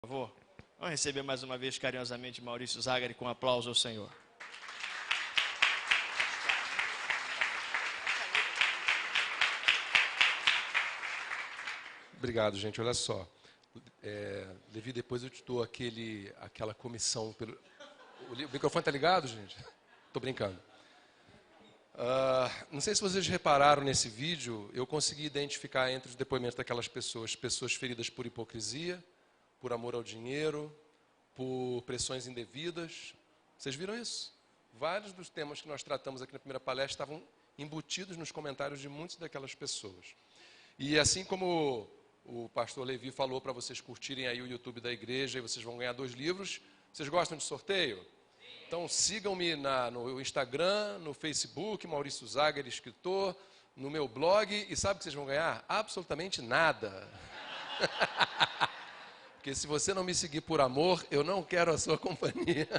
Por favor, vamos receber mais uma vez carinhosamente Maurício Zagari com um aplauso ao Senhor. Obrigado, gente. Olha só. Levi, depois eu te dou aquela comissão. O microfone tá ligado, gente? Tô brincando. Não sei se vocês repararam nesse vídeo, eu consegui identificar entre os depoimentos daquelas pessoas feridas por hipocrisia, por amor ao dinheiro, por pressões indevidas. Vocês viram isso? Vários dos temas que nós tratamos aqui na primeira palestra estavam embutidos nos comentários de muitas daquelas pessoas. E assim como o pastor Levi falou para vocês curtirem aí o YouTube da igreja e vocês vão ganhar 2 livros, vocês gostam de sorteio? Então sigam-me no Instagram, no Facebook, Maurício Zagari, escritor, no meu blog, e sabe o que vocês vão ganhar? Absolutamente nada. Porque se você não me seguir por amor, eu não quero a sua companhia.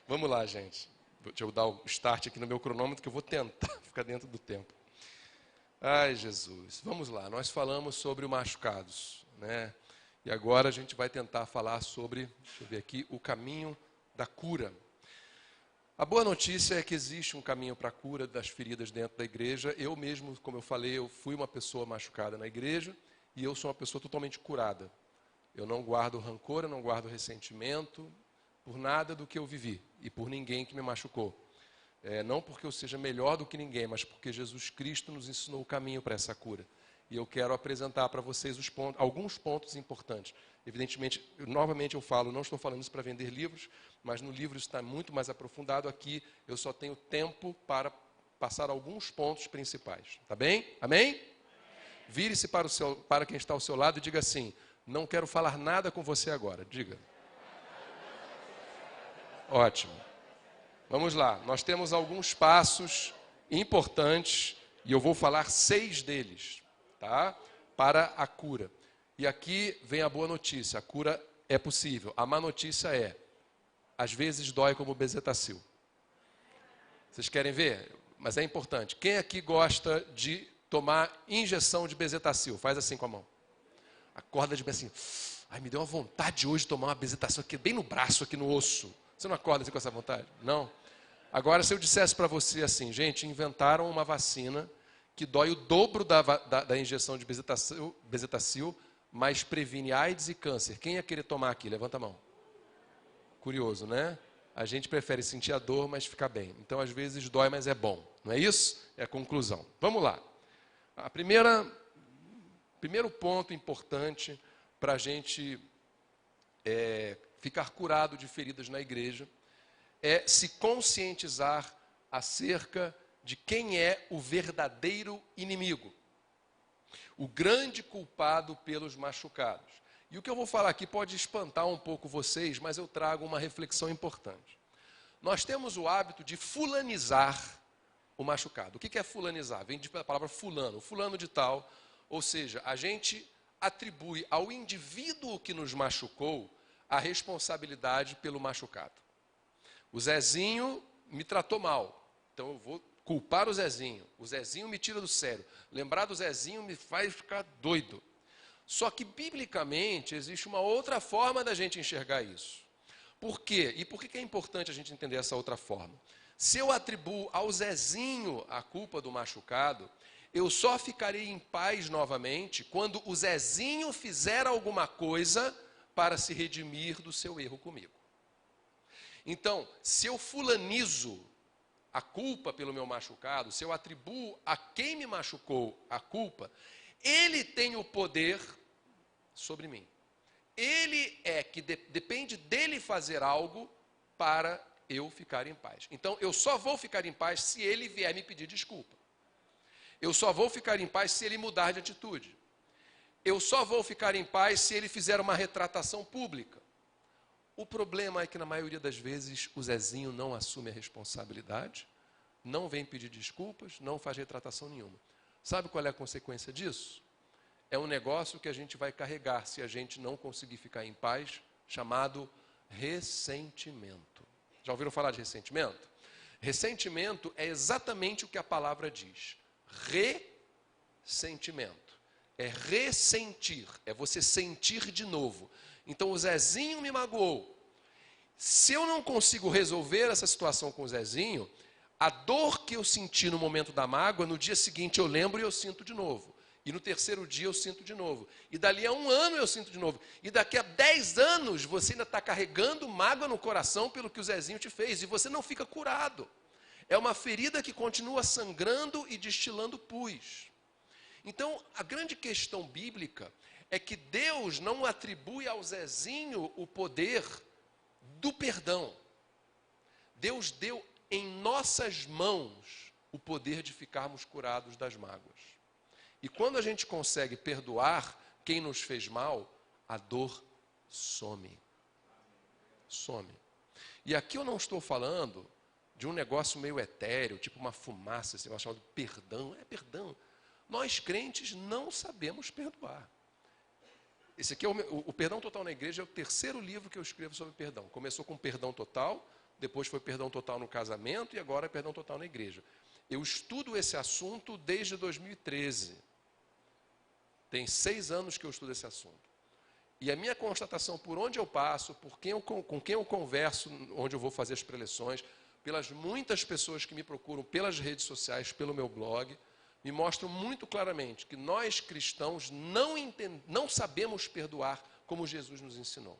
Vamos lá, gente. Deixa eu dar o start aqui no meu cronômetro, que eu vou tentar ficar dentro do tempo. Ai, Jesus. Vamos lá. Nós falamos sobre o machucados, né? E agora a gente vai tentar falar sobre, deixa eu ver aqui, o caminho da cura. A boa notícia é que existe um caminho para a cura das feridas dentro da igreja. Eu mesmo, como eu falei, eu fui uma pessoa machucada na igreja e eu sou uma pessoa totalmente curada. Eu não guardo rancor, eu não guardo ressentimento por nada do que eu vivi e por ninguém que me machucou. Não porque eu seja melhor do que ninguém, mas porque Jesus Cristo nos ensinou o caminho para essa cura. E eu quero apresentar para vocês alguns pontos importantes. Evidentemente, novamente eu falo, não estou falando isso para vender livros, mas no livro isso está muito mais aprofundado. Aqui eu só tenho tempo para passar alguns pontos principais. Tá bem? Amém? Vire-se para quem está ao seu lado e diga assim: não quero falar nada com você agora. Diga. Ótimo. Vamos lá. Nós temos alguns passos importantes e eu vou falar 6 deles, tá? Para a cura. E aqui vem a boa notícia: a cura é possível. A má notícia é, às vezes dói como bezetacil. Vocês querem ver? Mas é importante. Quem aqui gosta de tomar injeção de bezetacil? Faz assim com a mão. Acorda de bem assim. Ai, me deu uma vontade hoje de tomar uma bezetacil aqui, bem no braço, aqui no osso. Você não acorda assim com essa vontade? Não? Agora, se eu dissesse para você assim, gente, inventaram uma vacina que dói o dobro da injeção de bezetacil, mas previne AIDS e câncer. Quem ia querer tomar aqui? Levanta a mão. Curioso, né? A gente prefere sentir a dor, mas ficar bem. Então, às vezes, dói, mas é bom. Não é isso? É a conclusão. Vamos lá. Primeiro ponto importante para a gente ficar curado de feridas na igreja é se conscientizar acerca de quem é o verdadeiro inimigo, o grande culpado pelos machucados. E o que eu vou falar aqui pode espantar um pouco vocês, mas eu trago uma reflexão importante. Nós temos o hábito de fulanizar o machucado. O que é fulanizar? Vem da palavra fulano, fulano de tal. Ou seja, a gente atribui ao indivíduo que nos machucou a responsabilidade pelo machucado. O Zezinho me tratou mal, então eu vou culpar o Zezinho. O Zezinho me tira do sério. Lembrar do Zezinho me faz ficar doido. Só que, biblicamente, existe uma outra forma da gente enxergar isso. Por quê? E por que é importante a gente entender essa outra forma? Se eu atribuo ao Zezinho a culpa do machucado, eu só ficarei em paz novamente quando o Zezinho fizer alguma coisa para se redimir do seu erro comigo. Então, se eu fulanizo a culpa pelo meu machucado, se eu atribuo a quem me machucou a culpa, ele tem o poder sobre mim. Ele depende dele fazer algo para eu ficar em paz. Então, eu só vou ficar em paz se ele vier me pedir desculpa. Eu só vou ficar em paz se ele mudar de atitude. Eu só vou ficar em paz se ele fizer uma retratação pública. O problema é que, na maioria das vezes, o Zezinho não assume a responsabilidade, não vem pedir desculpas, não faz retratação nenhuma. Sabe qual é a consequência disso? É um negócio que a gente vai carregar se a gente não conseguir ficar em paz, chamado ressentimento. Já ouviram falar de ressentimento? Ressentimento é exatamente o que a palavra diz. Ressentimento. é ressentir, é você sentir de novo. Então o Zezinho me magoou. Se eu não consigo resolver essa situação com o Zezinho, a dor que eu senti no momento da mágoa, no dia seguinte eu lembro e eu sinto de novo. E no terceiro dia eu sinto de novo. E dali a 1 ano eu sinto de novo. E daqui a 10 anos você ainda está carregando mágoa no coração pelo que o Zezinho te fez. E você não fica curado. É uma ferida que continua sangrando e destilando pus. Então, a grande questão bíblica é que Deus não atribui ao Zezinho o poder do perdão. Deus deu em nossas mãos o poder de ficarmos curados das mágoas. E quando a gente consegue perdoar quem nos fez mal, a dor some. Some. E aqui eu não estou falando de um negócio meio etéreo, tipo uma fumaça, esse negócio chamado perdão. É perdão. Nós crentes não sabemos perdoar. Esse aqui é o Perdão Total na Igreja, é o 3º livro que eu escrevo sobre perdão. Começou com perdão total, depois foi perdão total no casamento e agora é perdão total na igreja. Eu estudo esse assunto desde 2013. Tem 6 anos que eu estudo esse assunto. E a minha constatação, por onde eu passo, com quem eu converso, onde eu vou fazer as preleções, pelas muitas pessoas que me procuram pelas redes sociais, pelo meu blog, me mostram muito claramente que nós cristãos não sabemos perdoar como Jesus nos ensinou.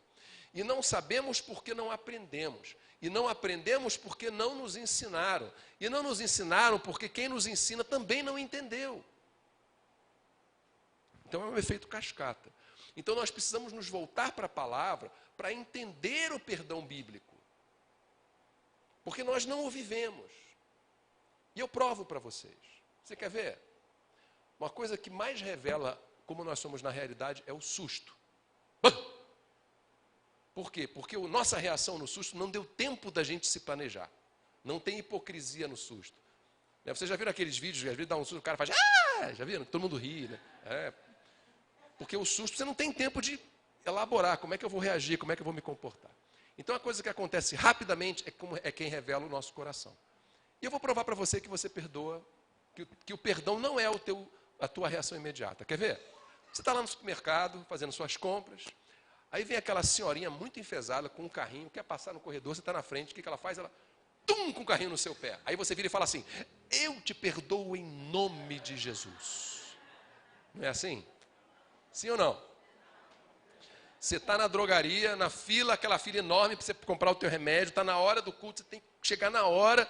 E não sabemos porque não aprendemos. E não aprendemos porque não nos ensinaram. E não nos ensinaram porque quem nos ensina também não entendeu. Então é um efeito cascata. Então nós precisamos nos voltar para a palavra para entender o perdão bíblico. Porque nós não o vivemos. E eu provo para vocês. Você quer ver? Uma coisa que mais revela como nós somos na realidade é o susto. Por quê? Porque a nossa reação no susto não deu tempo da gente se planejar. Não tem hipocrisia no susto. Vocês já viram aqueles vídeos, às vezes dá um susto, o cara faz, já viram? Todo mundo ri, né? Porque o susto você não tem tempo de elaborar, como é que eu vou reagir, como é que eu vou me comportar. Então a coisa que acontece rapidamente é quem revela o nosso coração. E eu vou provar para você que você perdoa, que o perdão não é a tua reação imediata. Quer ver? Você está lá no supermercado, fazendo suas compras, aí vem aquela senhorinha muito enfesada com um carrinho, quer passar no corredor, você está na frente, o que ela faz? Ela, com o carrinho no seu pé. Aí você vira e fala assim, eu te perdoo em nome de Jesus. Não é assim? Sim ou não? Você está na drogaria, na fila, aquela fila enorme para você comprar o teu remédio, está na hora do culto, você tem que chegar na hora,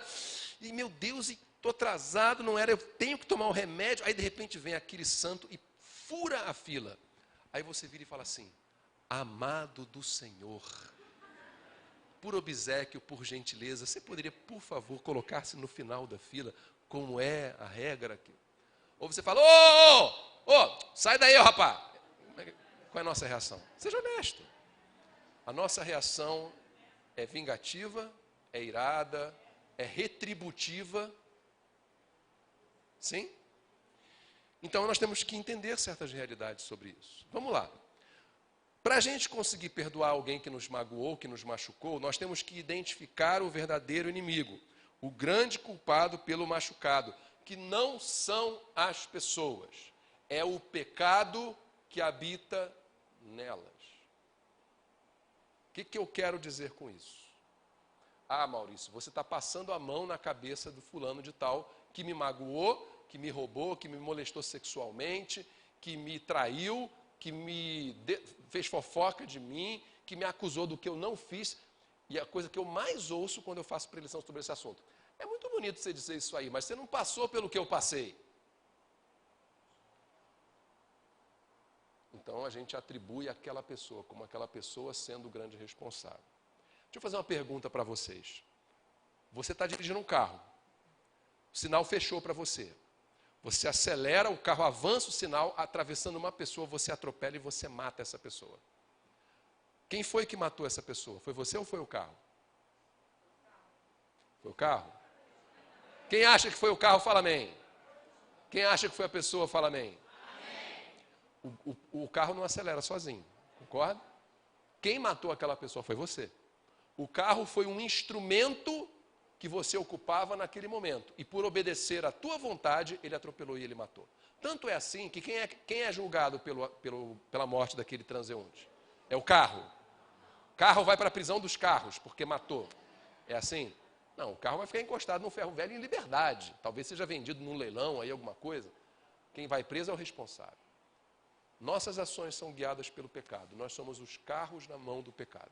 e meu Deus, estou atrasado, não era, eu tenho que tomar o remédio, aí de repente vem aquele santo e fura a fila. Aí você vira e fala assim, amado do Senhor, por obséquio, por gentileza, você poderia, por favor, colocar-se no final da fila, como é a regra aqui? Ou você fala, sai daí, rapaz. Qual é a nossa reação? Seja honesto. A nossa reação é vingativa, é irada, é retributiva. Sim? Então nós temos que entender certas realidades sobre isso. Vamos lá. Para a gente conseguir perdoar alguém que nos magoou, que nos machucou, nós temos que identificar o verdadeiro inimigo, o grande culpado pelo machucado, que não são as pessoas, é o pecado que habita nelas. O que eu quero dizer com isso? Maurício, você está passando a mão na cabeça do fulano de tal, que me magoou, que me roubou, que me molestou sexualmente, que me traiu, que fez fofoca de mim, que me acusou do que eu não fiz. E a coisa que eu mais ouço quando eu faço preleção sobre esse assunto, é muito bonito você dizer isso aí, mas você não passou pelo que eu passei. Então a gente atribui aquela pessoa, como aquela pessoa sendo o grande responsável. Deixa eu fazer uma pergunta para vocês. Você está dirigindo um carro, o sinal fechou para você. Você acelera, o carro avança o sinal, atravessando uma pessoa, você atropela e você mata essa pessoa. Quem foi que matou essa pessoa? Foi você ou foi o carro? Foi o carro? Quem acha que foi o carro, fala amém. Quem acha que foi a pessoa, fala amém. O carro não acelera sozinho, concorda? Quem matou aquela pessoa foi você. O carro foi um instrumento que você ocupava naquele momento. E por obedecer à tua vontade, ele atropelou e ele matou. Tanto é assim que quem é julgado pela morte daquele transeunte? É o carro. O carro vai para a prisão dos carros, porque matou. É assim? Não, o carro vai ficar encostado no ferro velho em liberdade. Talvez seja vendido num leilão, aí alguma coisa. Quem vai preso é o responsável. Nossas ações são guiadas pelo pecado. Nós somos os carros na mão do pecado.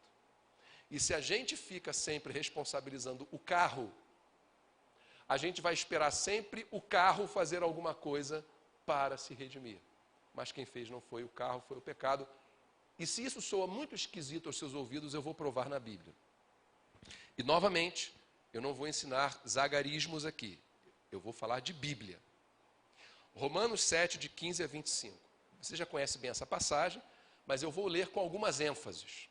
E se a gente fica sempre responsabilizando o carro, a gente vai esperar sempre o carro fazer alguma coisa para se redimir. Mas quem fez não foi o carro, foi o pecado. E se isso soa muito esquisito aos seus ouvidos, eu vou provar na Bíblia. E novamente, eu não vou ensinar zagarismos aqui. Eu vou falar de Bíblia. Romanos 7, de 15 a 25. Você já conhece bem essa passagem, mas eu vou ler com algumas ênfases.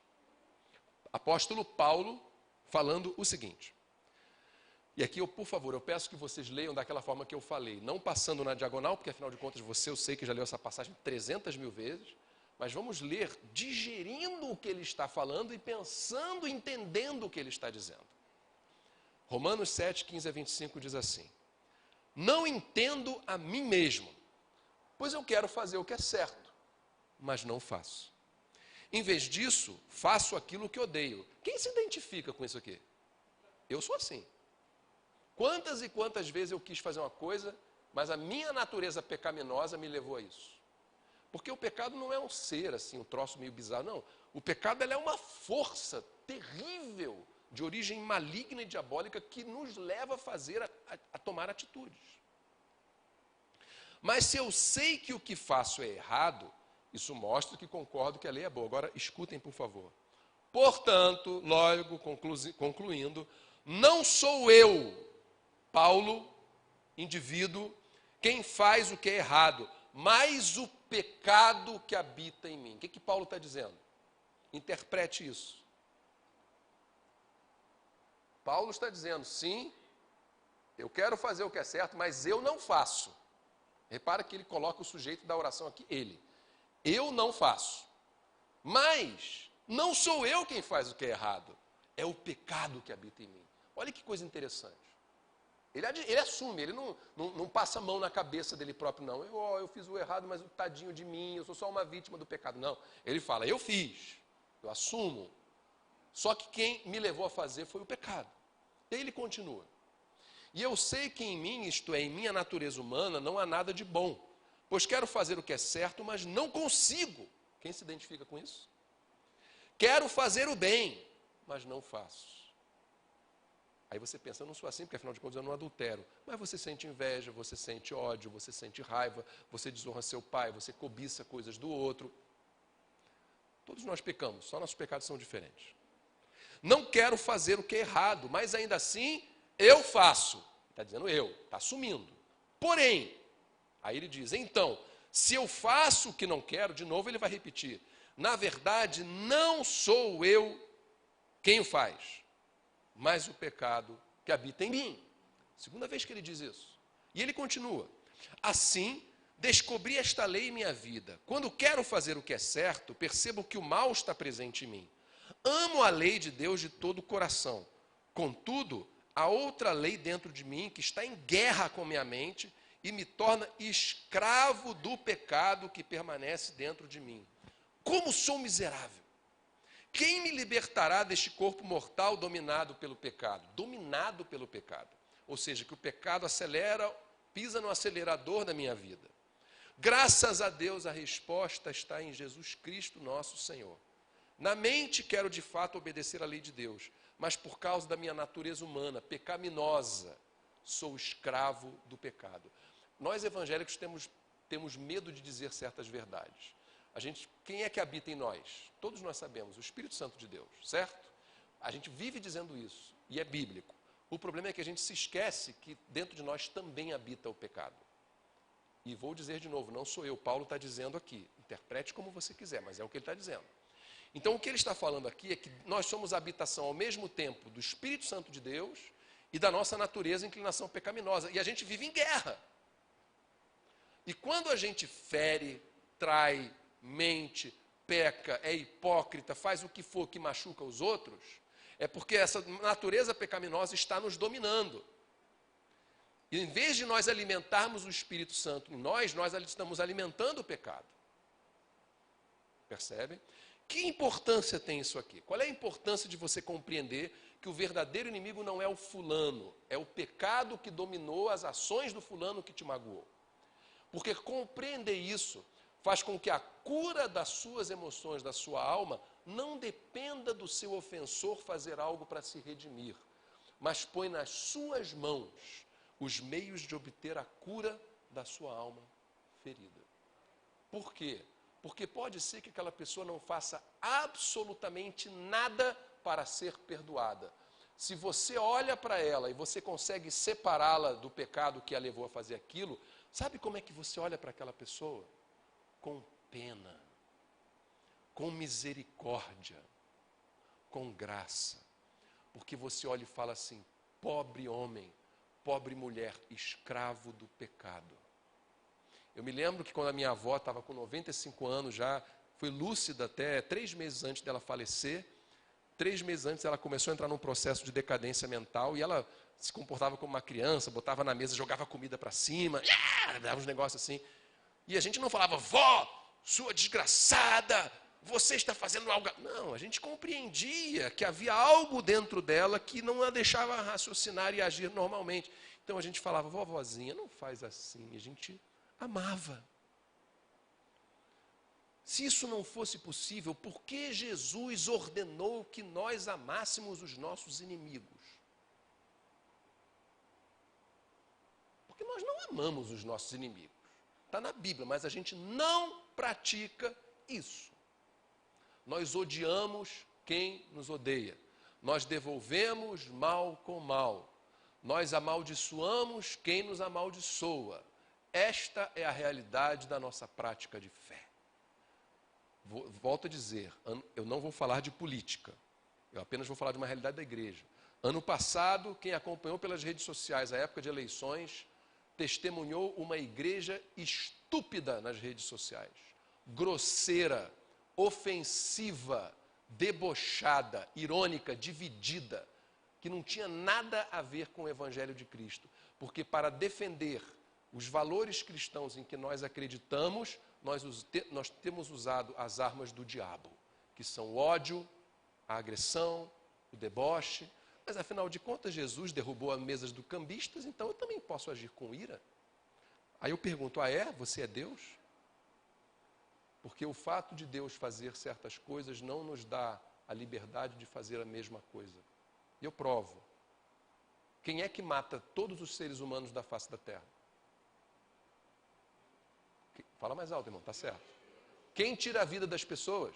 Apóstolo Paulo falando o seguinte. E aqui, por favor, eu peço que vocês leiam daquela forma que eu falei, não passando na diagonal, porque afinal de contas eu sei que já leu essa passagem 300 mil vezes, mas vamos ler digerindo o que ele está falando e pensando, entendendo o que ele está dizendo. Romanos 7, 15 a 25 diz assim: não entendo a mim mesmo, pois eu quero fazer o que é certo, mas não faço. Em vez disso, faço aquilo que odeio. Quem se identifica com isso aqui? Eu sou assim. Quantas e quantas vezes eu quis fazer uma coisa, mas a minha natureza pecaminosa me levou a isso. Porque o pecado não é um ser, assim, um troço meio bizarro, não. O pecado é uma força terrível, de origem maligna e diabólica, que nos leva a fazer, a tomar atitudes. Mas se eu sei que o que faço é errado, isso mostra que concordo que a lei é boa. Agora, escutem, por favor. Portanto, logo concluindo, não sou eu, Paulo, indivíduo, quem faz o que é errado, mas o pecado que habita em mim. O que Paulo está dizendo? Interprete isso. Paulo está dizendo, sim, eu quero fazer o que é certo, mas eu não faço. Repara que ele coloca o sujeito da oração aqui, ele. Eu não faço. Mas não sou eu quem faz o que é errado, é o pecado que habita em mim. Olha que coisa interessante. Ele assume, ele não passa a mão na cabeça dele próprio, não. Eu fiz o errado, mas o tadinho de mim, eu sou só uma vítima do pecado. Não, ele fala, eu fiz, eu assumo. Só que quem me levou a fazer foi o pecado. E aí ele continua. E eu sei que em mim, isto é, em minha natureza humana, não há nada de bom. Pois quero fazer o que é certo, mas não consigo. Quem se identifica com isso? Quero fazer o bem, mas não faço. Aí você pensa, eu não sou assim, porque afinal de contas eu não adultero. Mas você sente inveja, você sente ódio, você sente raiva, você desonra seu pai, você cobiça coisas do outro. Todos nós pecamos, só nossos pecados são diferentes. Não quero fazer o que é errado, mas ainda assim eu faço. Está dizendo eu, está assumindo. Porém, aí ele diz, então, se eu faço o que não quero, de novo ele vai repetir. Na verdade, não sou eu quem o faz, mas o pecado que habita em mim. Segunda vez que ele diz isso. E ele continua. Assim, descobri esta lei em minha vida. Quando quero fazer o que é certo, percebo que o mal está presente em mim. Amo a lei de Deus de todo o coração. Contudo, há outra lei dentro de mim que está em guerra com minha mente e me torna escravo do pecado que permanece dentro de mim. Como sou miserável! Quem me libertará deste corpo mortal dominado pelo pecado? Dominado pelo pecado. Ou seja, que o pecado acelera, pisa no acelerador da minha vida. Graças a Deus, a resposta está em Jesus Cristo, nosso Senhor. Na mente quero de fato obedecer à lei de Deus, mas por causa da minha natureza humana, pecaminosa, sou escravo do pecado. Nós evangélicos temos medo de dizer certas verdades. Quem é que habita em nós? Todos nós sabemos, o Espírito Santo de Deus, certo? A gente vive dizendo isso, e é bíblico. O problema é que a gente se esquece que dentro de nós também habita o pecado. E vou dizer de novo, não sou eu, Paulo está dizendo aqui. Interprete como você quiser, mas é o que ele está dizendo. Então o que ele está falando aqui é que nós somos habitação ao mesmo tempo do Espírito Santo de Deus e da nossa natureza e inclinação pecaminosa. E a gente vive em guerra. E quando a gente fere, trai, mente, peca, é hipócrita, faz o que for que machuca os outros, é porque essa natureza pecaminosa está nos dominando. E em vez de nós alimentarmos o Espírito Santo em nós estamos alimentando o pecado. Percebem? Que importância tem isso aqui? Qual é a importância de você compreender que o verdadeiro inimigo não é o fulano, é o pecado que dominou as ações do fulano que te magoou? Porque compreender isso faz com que a cura das suas emoções, da sua alma, não dependa do seu ofensor fazer algo para se redimir, mas põe nas suas mãos os meios de obter a cura da sua alma ferida. Por quê? Porque pode ser que aquela pessoa não faça absolutamente nada para ser perdoada. Se você olha para ela e você consegue separá-la do pecado que a levou a fazer aquilo, sabe como é que você olha para aquela pessoa? Com pena, com misericórdia, com graça. Porque você olha e fala assim: pobre homem, pobre mulher, escravo do pecado. Eu me lembro que quando a minha avó estava com 95 anos já, foi lúcida até 3 meses antes dela falecer. 3 meses antes ela começou a entrar num processo de decadência mental e ela se comportava como uma criança, botava na mesa, jogava comida para cima, dava uns negócios assim. E a gente não falava: vó, sua desgraçada, você está fazendo algo... Não, a gente compreendia que havia algo dentro dela que não a deixava raciocinar e agir normalmente. Então a gente falava: vovozinha, não faz assim. E a gente amava. Se isso não fosse possível, por que Jesus ordenou que nós amássemos os nossos inimigos? Porque nós não amamos os nossos inimigos. Está na Bíblia, mas a gente não pratica isso. Nós odiamos quem nos odeia. Nós devolvemos mal com mal. Nós amaldiçoamos quem nos amaldiçoa. Esta é a realidade da nossa prática de fé. Volto a dizer, eu não vou falar de política. Eu apenas vou falar de uma realidade da igreja. Ano passado, quem acompanhou pelas redes sociais a época de eleições, testemunhou uma igreja estúpida nas redes sociais. Grosseira, ofensiva, debochada, irônica, dividida, que não tinha nada a ver com o Evangelho de Cristo. Porque para defender os valores cristãos em que nós acreditamos, nós temos usado as armas do diabo, que são o ódio, a agressão, o deboche. Mas afinal de contas, Jesus derrubou as mesas dos cambistas, então eu também posso agir com ira. Aí eu pergunto: você é Deus? Porque o fato de Deus fazer certas coisas não nos dá a liberdade de fazer a mesma coisa. E eu provo. Quem é que mata todos os seres humanos da face da terra? Fala mais alto, irmão, tá certo. Quem tira a vida das pessoas?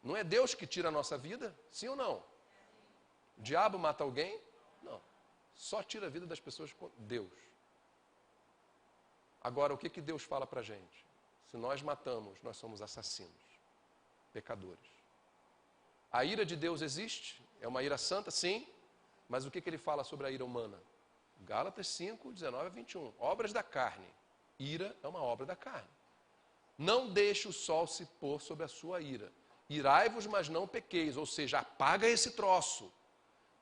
Não é Deus que tira a nossa vida? Sim ou não? O diabo mata alguém? Não. Só tira a vida das pessoas com Deus. Agora, o que Deus fala para a gente? Se nós matamos, nós somos assassinos, pecadores. A ira de Deus existe? É uma ira santa? Sim. Mas o que Ele fala sobre a ira humana? Gálatas 5, 19 a 21. Obras da carne. Ira é uma obra da carne. Não deixe o sol se pôr sobre a sua ira. Irai-vos, mas não pequeis. Ou seja, apaga esse troço.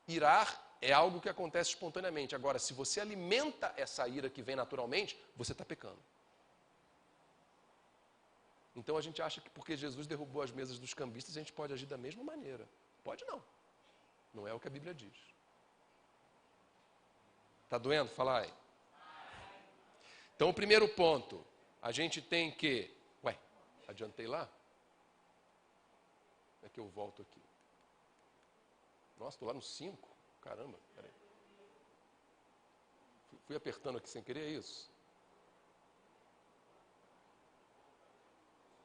Irar é algo que acontece espontaneamente. Agora, se você alimenta essa ira que vem naturalmente, você está pecando. Então a gente acha que porque Jesus derrubou as mesas dos cambistas, a gente pode agir da mesma maneira. Pode não. Não é o que a Bíblia diz. Está doendo? Fala aí. Então, o primeiro ponto, a gente tem que... adiantei lá? Como é que eu volto aqui? Nossa, estou lá no 5. Caramba, peraí. Fui apertando aqui sem querer, é isso?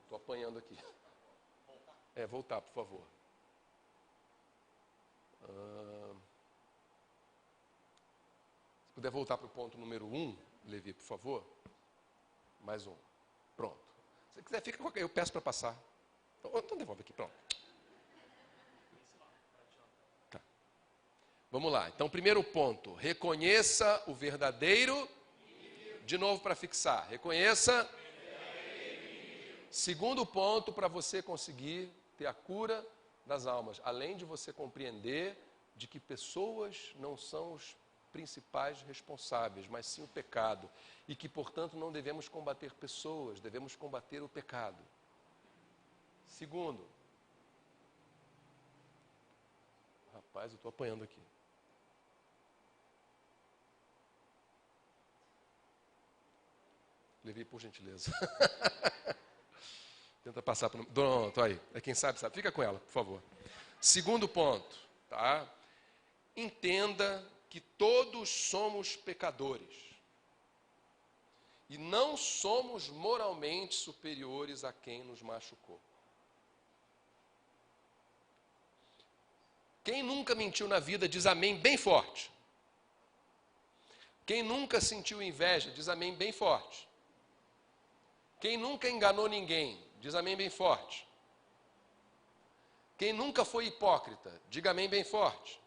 Estou apanhando aqui. Voltar, por favor. Se puder voltar para o ponto número 1, Levi, por favor. Mais um. Pronto. Se você quiser, fica com... Eu peço para passar. Então devolve aqui, pronto. Tá. Vamos lá. Então, primeiro ponto. Reconheça o verdadeiro... De novo para fixar. Reconheça... Segundo ponto, para você conseguir ter a cura das almas. Além de você compreender de que pessoas não são principais responsáveis, mas sim o pecado. E que, portanto, não devemos combater pessoas, devemos combater o pecado. Segundo, rapaz, eu estou apanhando aqui. Levei por gentileza. Tenta passar para o... Pronto, aí. É quem sabe, sabe. Fica com ela, por favor. Segundo ponto, tá? Entenda que todos somos pecadores. E não somos moralmente superiores a quem nos machucou. Quem nunca mentiu na vida, diz amém bem forte. Quem nunca sentiu inveja, diz amém bem forte. Quem nunca enganou ninguém, diz amém bem forte. Quem nunca foi hipócrita, diga amém bem forte.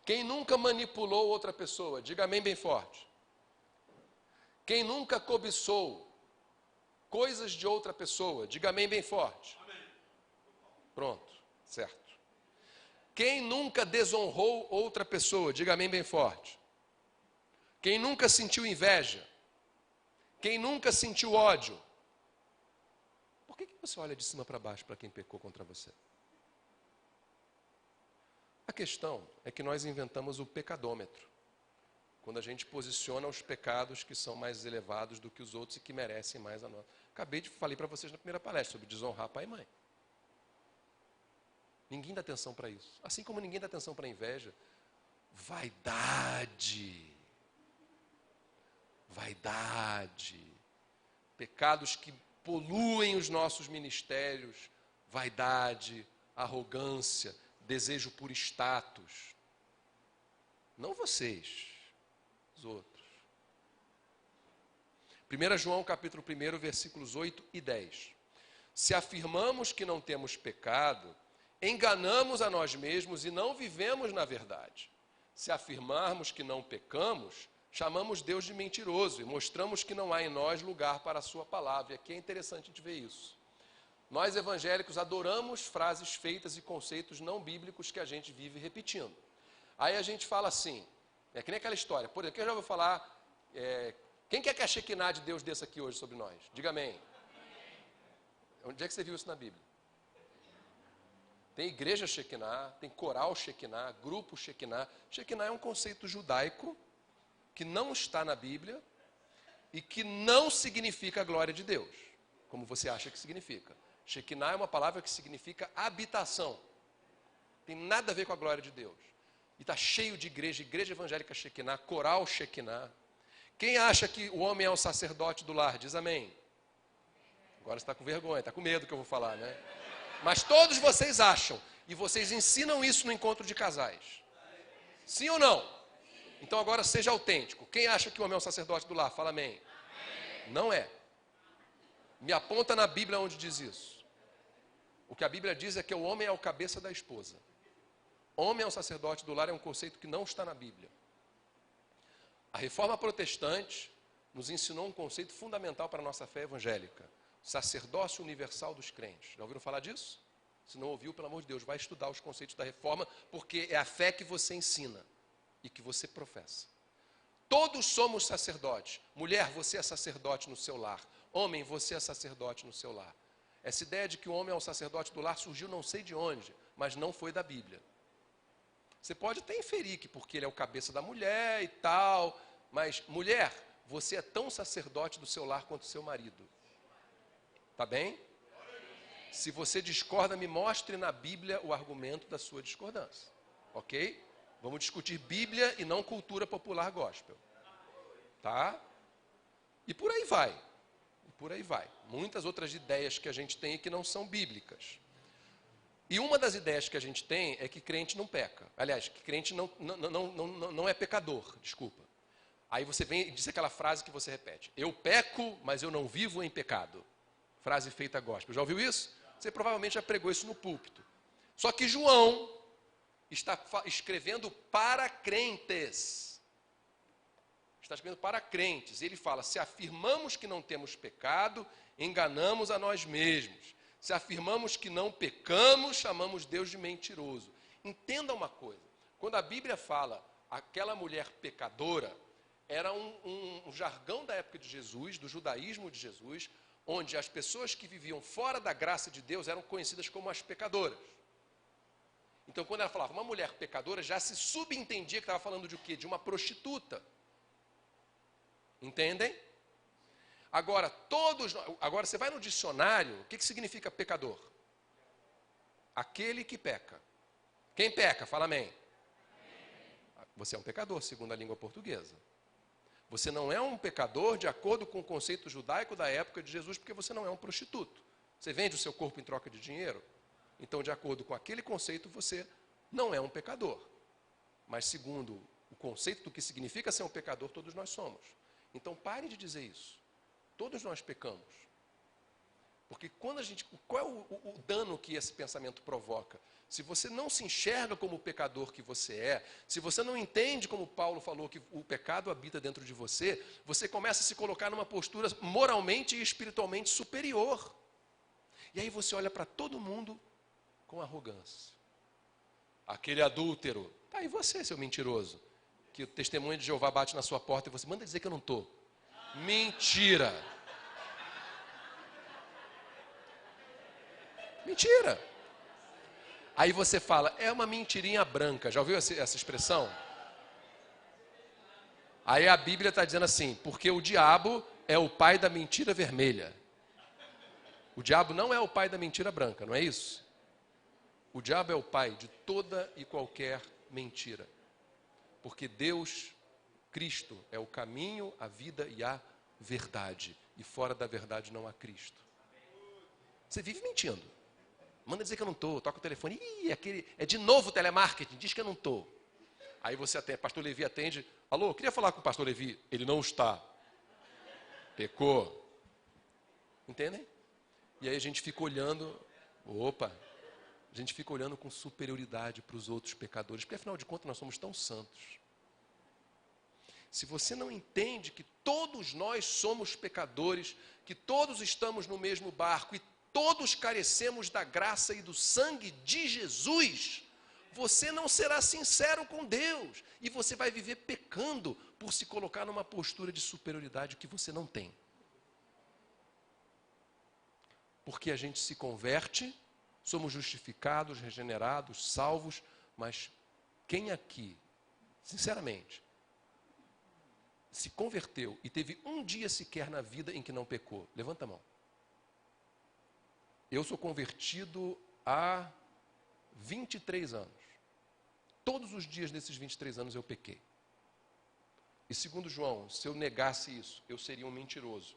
Quem nunca manipulou outra pessoa, diga amém bem forte. Quem nunca cobiçou coisas de outra pessoa, diga amém bem forte. Pronto, certo. Quem nunca desonrou outra pessoa, diga amém bem forte. Quem nunca sentiu inveja, quem nunca sentiu ódio. Por que você olha de cima para baixo para quem pecou contra você? A questão é que nós inventamos o pecadômetro. Quando a gente posiciona os pecados que são mais elevados do que os outros e que merecem mais a nós. Falei para vocês na primeira palestra sobre desonrar pai e mãe. Ninguém dá atenção para isso. Assim como ninguém dá atenção para a inveja. Vaidade. Vaidade. Pecados que poluem os nossos ministérios. Vaidade, arrogância, desejo por status. Não vocês, os outros. 1 João capítulo 1, versículos 8 e 10. Se afirmamos que não temos pecado, enganamos a nós mesmos e não vivemos na verdade. Se afirmarmos que não pecamos, chamamos Deus de mentiroso e mostramos que não há em nós lugar para a sua palavra. E aqui é interessante a gente ver isso. Nós evangélicos adoramos frases feitas e conceitos não bíblicos que a gente vive repetindo. Aí a gente fala assim, é que nem aquela história. Por exemplo, quem já ouviu falar, quem quer que a Shekinah de Deus desça aqui hoje sobre nós? Diga amém. Onde é que você viu isso na Bíblia? Tem igreja Shekinah, tem coral Shekinah, grupo Shekinah. Shekinah é um conceito judaico que não está na Bíblia e que não significa a glória de Deus, como você acha que significa. Shekinah é uma palavra que significa habitação. Tem nada a ver com a glória de Deus. E está cheio de igreja evangélica Shekinah, coral Shekinah. Quem acha que o homem é o sacerdote do lar, diz amém. Agora você está com vergonha, está com medo que eu vou falar, né? Mas todos vocês acham, e vocês ensinam isso no encontro de casais. Sim ou não? Então agora seja autêntico. Quem acha que o homem é o sacerdote do lar, fala amém. Não é. Me aponta na Bíblia onde diz isso. O que a Bíblia diz é que o homem é o cabeça da esposa. Homem é o sacerdote do lar é um conceito que não está na Bíblia. A reforma protestante nos ensinou um conceito fundamental para a nossa fé evangélica. Sacerdócio universal dos crentes. Já ouviram falar disso? Se não ouviu, pelo amor de Deus, vai estudar os conceitos da reforma, porque é a fé que você ensina e que você professa. Todos somos sacerdotes. Mulher, você é sacerdote no seu lar. Homem, você é sacerdote no seu lar. Essa ideia de que o homem é o sacerdote do lar surgiu não sei de onde, mas não foi da Bíblia. Você pode até inferir que porque ele é o cabeça da mulher e tal, mas mulher, você é tão sacerdote do seu lar quanto o seu marido. Tá bem? Se você discorda, me mostre na Bíblia o argumento da sua discordância. Ok? Vamos discutir Bíblia e não cultura popular gospel. Tá? E por aí vai. E por aí vai. Muitas outras ideias que a gente tem que não são bíblicas. E uma das ideias que a gente tem é que crente não peca. Aliás, que crente não é pecador, desculpa. Aí você vem e diz aquela frase que você repete. Eu peco, mas eu não vivo em pecado. Frase feita gospel. Já ouviu isso? Você provavelmente já pregou isso no púlpito. Só que João está escrevendo para crentes. Está escrevendo para crentes. Ele fala, se afirmamos que não temos pecado, enganamos a nós mesmos. Se afirmamos que não pecamos, chamamos Deus de mentiroso. Entenda uma coisa. Quando a Bíblia fala aquela mulher pecadora era um jargão da época de Jesus, do judaísmo de Jesus, onde as pessoas que viviam fora da graça de Deus eram conhecidas como as pecadoras. Então, quando ela falava uma mulher pecadora, já se subentendia que estava falando de o quê? De uma prostituta. Entendem? Agora você vai no dicionário, o que significa pecador? Aquele que peca. Quem peca? Fala amém. Você é um pecador, segundo a língua portuguesa. Você não é um pecador de acordo com o conceito judaico da época de Jesus, porque você não é um prostituto. Você vende o seu corpo em troca de dinheiro? Então, de acordo com aquele conceito, você não é um pecador. Mas segundo o conceito do que significa ser um pecador, todos nós somos. Então, pare de dizer isso. Todos nós pecamos. Porque qual é o dano que esse pensamento provoca? Se você não se enxerga como o pecador que você é, se você não entende, como Paulo falou, que o pecado habita dentro de você, você começa a se colocar numa postura moralmente e espiritualmente superior. E aí você olha para todo mundo com arrogância. Aquele adúltero, tá aí você, seu mentiroso, que o testemunho de Jeová bate na sua porta e você manda dizer que eu não estou. Mentira! Mentira! Aí você fala, é uma mentirinha branca. Já ouviu essa expressão? Aí a Bíblia está dizendo assim, porque o diabo é o pai da mentira vermelha. O diabo não é o pai da mentira branca, não é isso? O diabo é o pai de toda e qualquer mentira. Porque Deus, Cristo, é o caminho, a vida e a verdade. E fora da verdade não há Cristo. Você vive mentindo. Manda dizer que eu não estou, toca o telefone. É de novo telemarketing, diz que eu não estou. Aí você atende, pastor Levi atende. Alô, eu queria falar com o pastor Levi. Ele não está. Pecou. Entendem? E aí a gente fica olhando, a gente fica olhando com superioridade para os outros pecadores, porque afinal de contas nós somos tão santos. Se você não entende que todos nós somos pecadores, que todos estamos no mesmo barco e todos carecemos da graça e do sangue de Jesus, você não será sincero com Deus e você vai viver pecando por se colocar numa postura de superioridade que você não tem. Porque a gente se converte, somos justificados, regenerados, salvos, mas quem aqui, sinceramente, se converteu e teve um dia sequer na vida em que não pecou? Levanta a mão. Eu sou convertido há 23 anos. Todos os dias desses 23 anos eu pequei. E segundo João, se eu negasse isso, eu seria um mentiroso.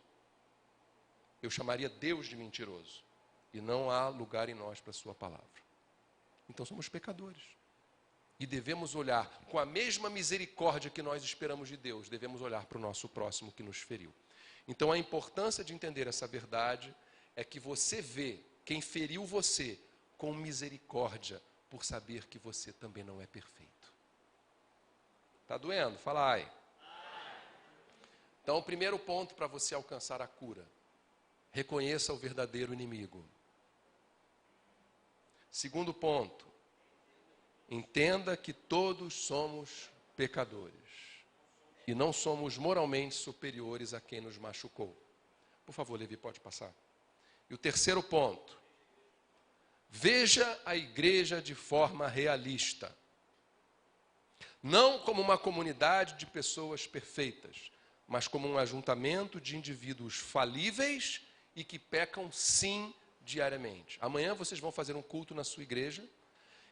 Eu chamaria Deus de mentiroso. E não há lugar em nós para a sua palavra. Então somos pecadores. E devemos olhar com a mesma misericórdia que nós esperamos de Deus, devemos olhar para o nosso próximo que nos feriu. Então a importância de entender essa verdade é que você vê quem feriu você com misericórdia, por saber que você também não é perfeito. Está doendo? Fala ai. Então o primeiro ponto para você alcançar a cura: reconheça o verdadeiro inimigo. Segundo ponto: entenda que todos somos pecadores e não somos moralmente superiores a quem nos machucou. Por favor, Levi, pode passar. E o terceiro ponto: veja a igreja de forma realista. Não como uma comunidade de pessoas perfeitas, mas como um ajuntamento de indivíduos falíveis e que pecam sim diariamente. Amanhã vocês vão fazer um culto na sua igreja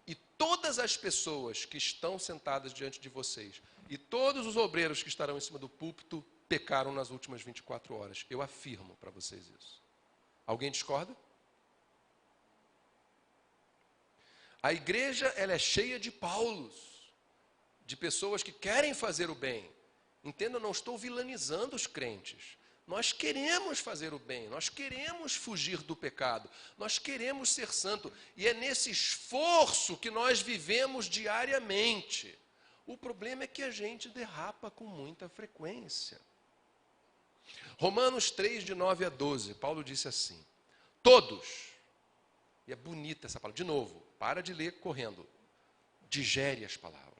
e todas as pessoas que estão sentadas diante de vocês e todos os obreiros que estarão em cima do púlpito pecaram nas últimas 24 horas. Eu afirmo para vocês isso. Alguém discorda? A igreja, ela é cheia de Paulos, de pessoas que querem fazer o bem. Entenda, eu não estou vilanizando os crentes. Nós queremos fazer o bem, nós queremos fugir do pecado, nós queremos ser santo. E é nesse esforço que nós vivemos diariamente. O problema é que a gente derrapa com muita frequência. Romanos 3, de 9 a 12, Paulo disse assim: todos, e é bonita essa palavra, de novo, para de ler correndo, digere as palavras.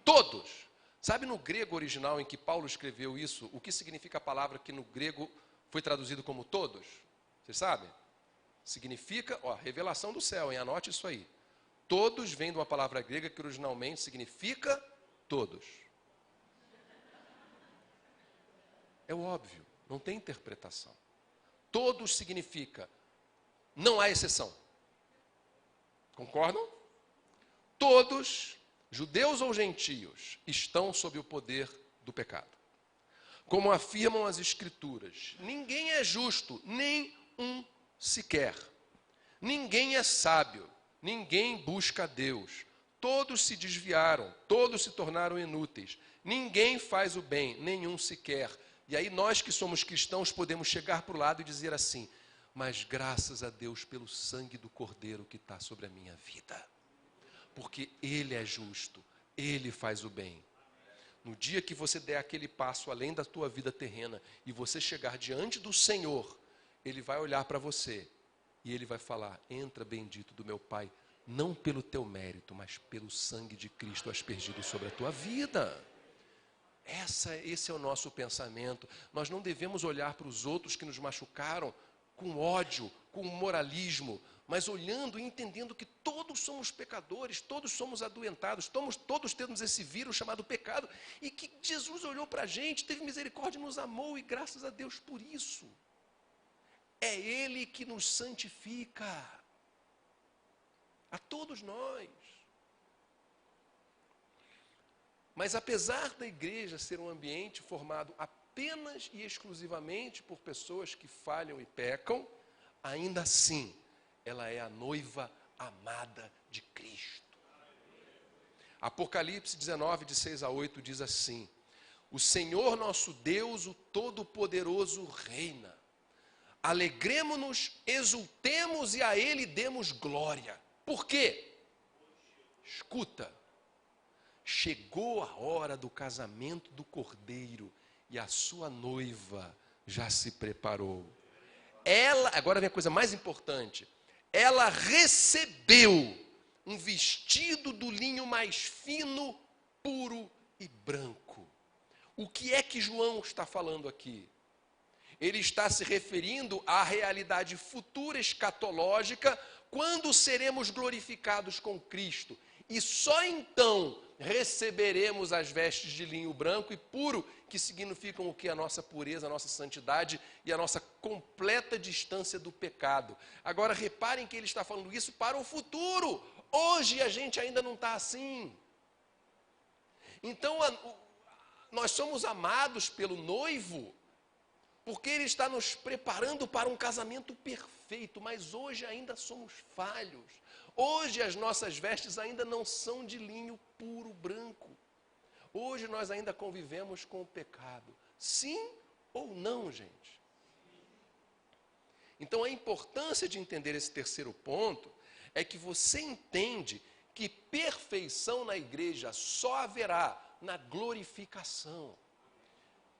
Todos Sabe no grego original em que Paulo escreveu isso, o que significa a palavra que no grego foi traduzido como todos? Vocês sabem? Significa, revelação do céu, hein? Anote isso aí. Todos vem de uma palavra grega que originalmente significa todos. É óbvio, não tem interpretação. Todos significa, não há exceção. Concordam? Todos, judeus ou gentios, estão sob o poder do pecado. Como afirmam as Escrituras, ninguém é justo, nem um sequer. Ninguém é sábio, ninguém busca a Deus. Todos se desviaram, todos se tornaram inúteis. Ninguém faz o bem, nenhum sequer. E aí nós que somos cristãos podemos chegar para o lado e dizer assim, mas graças a Deus pelo sangue do Cordeiro que está sobre a minha vida. Porque Ele é justo, Ele faz o bem. No dia que você der aquele passo além da tua vida terrena e você chegar diante do Senhor, Ele vai olhar para você e Ele vai falar, entra bendito do meu Pai, não pelo teu mérito, mas pelo sangue de Cristo aspergido sobre a tua vida. Esse é o nosso pensamento. Nós não devemos olhar para os outros que nos machucaram com ódio, com moralismo, mas olhando e entendendo que todos somos pecadores, todos somos adoentados, todos temos esse vírus chamado pecado, e que Jesus olhou para a gente, teve misericórdia, nos amou, e graças a Deus por isso. É Ele que nos santifica, a todos nós. Mas apesar da igreja ser um ambiente formado apenas e exclusivamente por pessoas que falham e pecam, ainda assim, ela é a noiva amada de Cristo. Apocalipse 19, de 6 a 8, diz assim, o Senhor nosso Deus, o Todo-Poderoso, reina. Alegremo-nos, exultemos e a Ele demos glória. Por quê? Escuta. Chegou a hora do casamento do Cordeiro e a sua noiva já se preparou. Agora vem a coisa mais importante, ela recebeu um vestido do linho mais fino, puro e branco. O que é que João está falando aqui? Ele está se referindo à realidade futura escatológica, quando seremos glorificados com Cristo. E só então receberemos as vestes de linho branco e puro, que significam o que? A nossa pureza, a nossa santidade e a nossa completa distância do pecado. Agora reparem que ele está falando isso para o futuro. Hoje a gente ainda não está assim. Então nós somos amados pelo noivo, porque ele está nos preparando para um casamento perfeito, mas hoje ainda somos falhos. Hoje as nossas vestes ainda não são de linho puro, branco. Hoje nós ainda convivemos com o pecado. Sim ou não, gente? Então a importância de entender esse terceiro ponto é que você entende que perfeição na igreja só haverá na glorificação.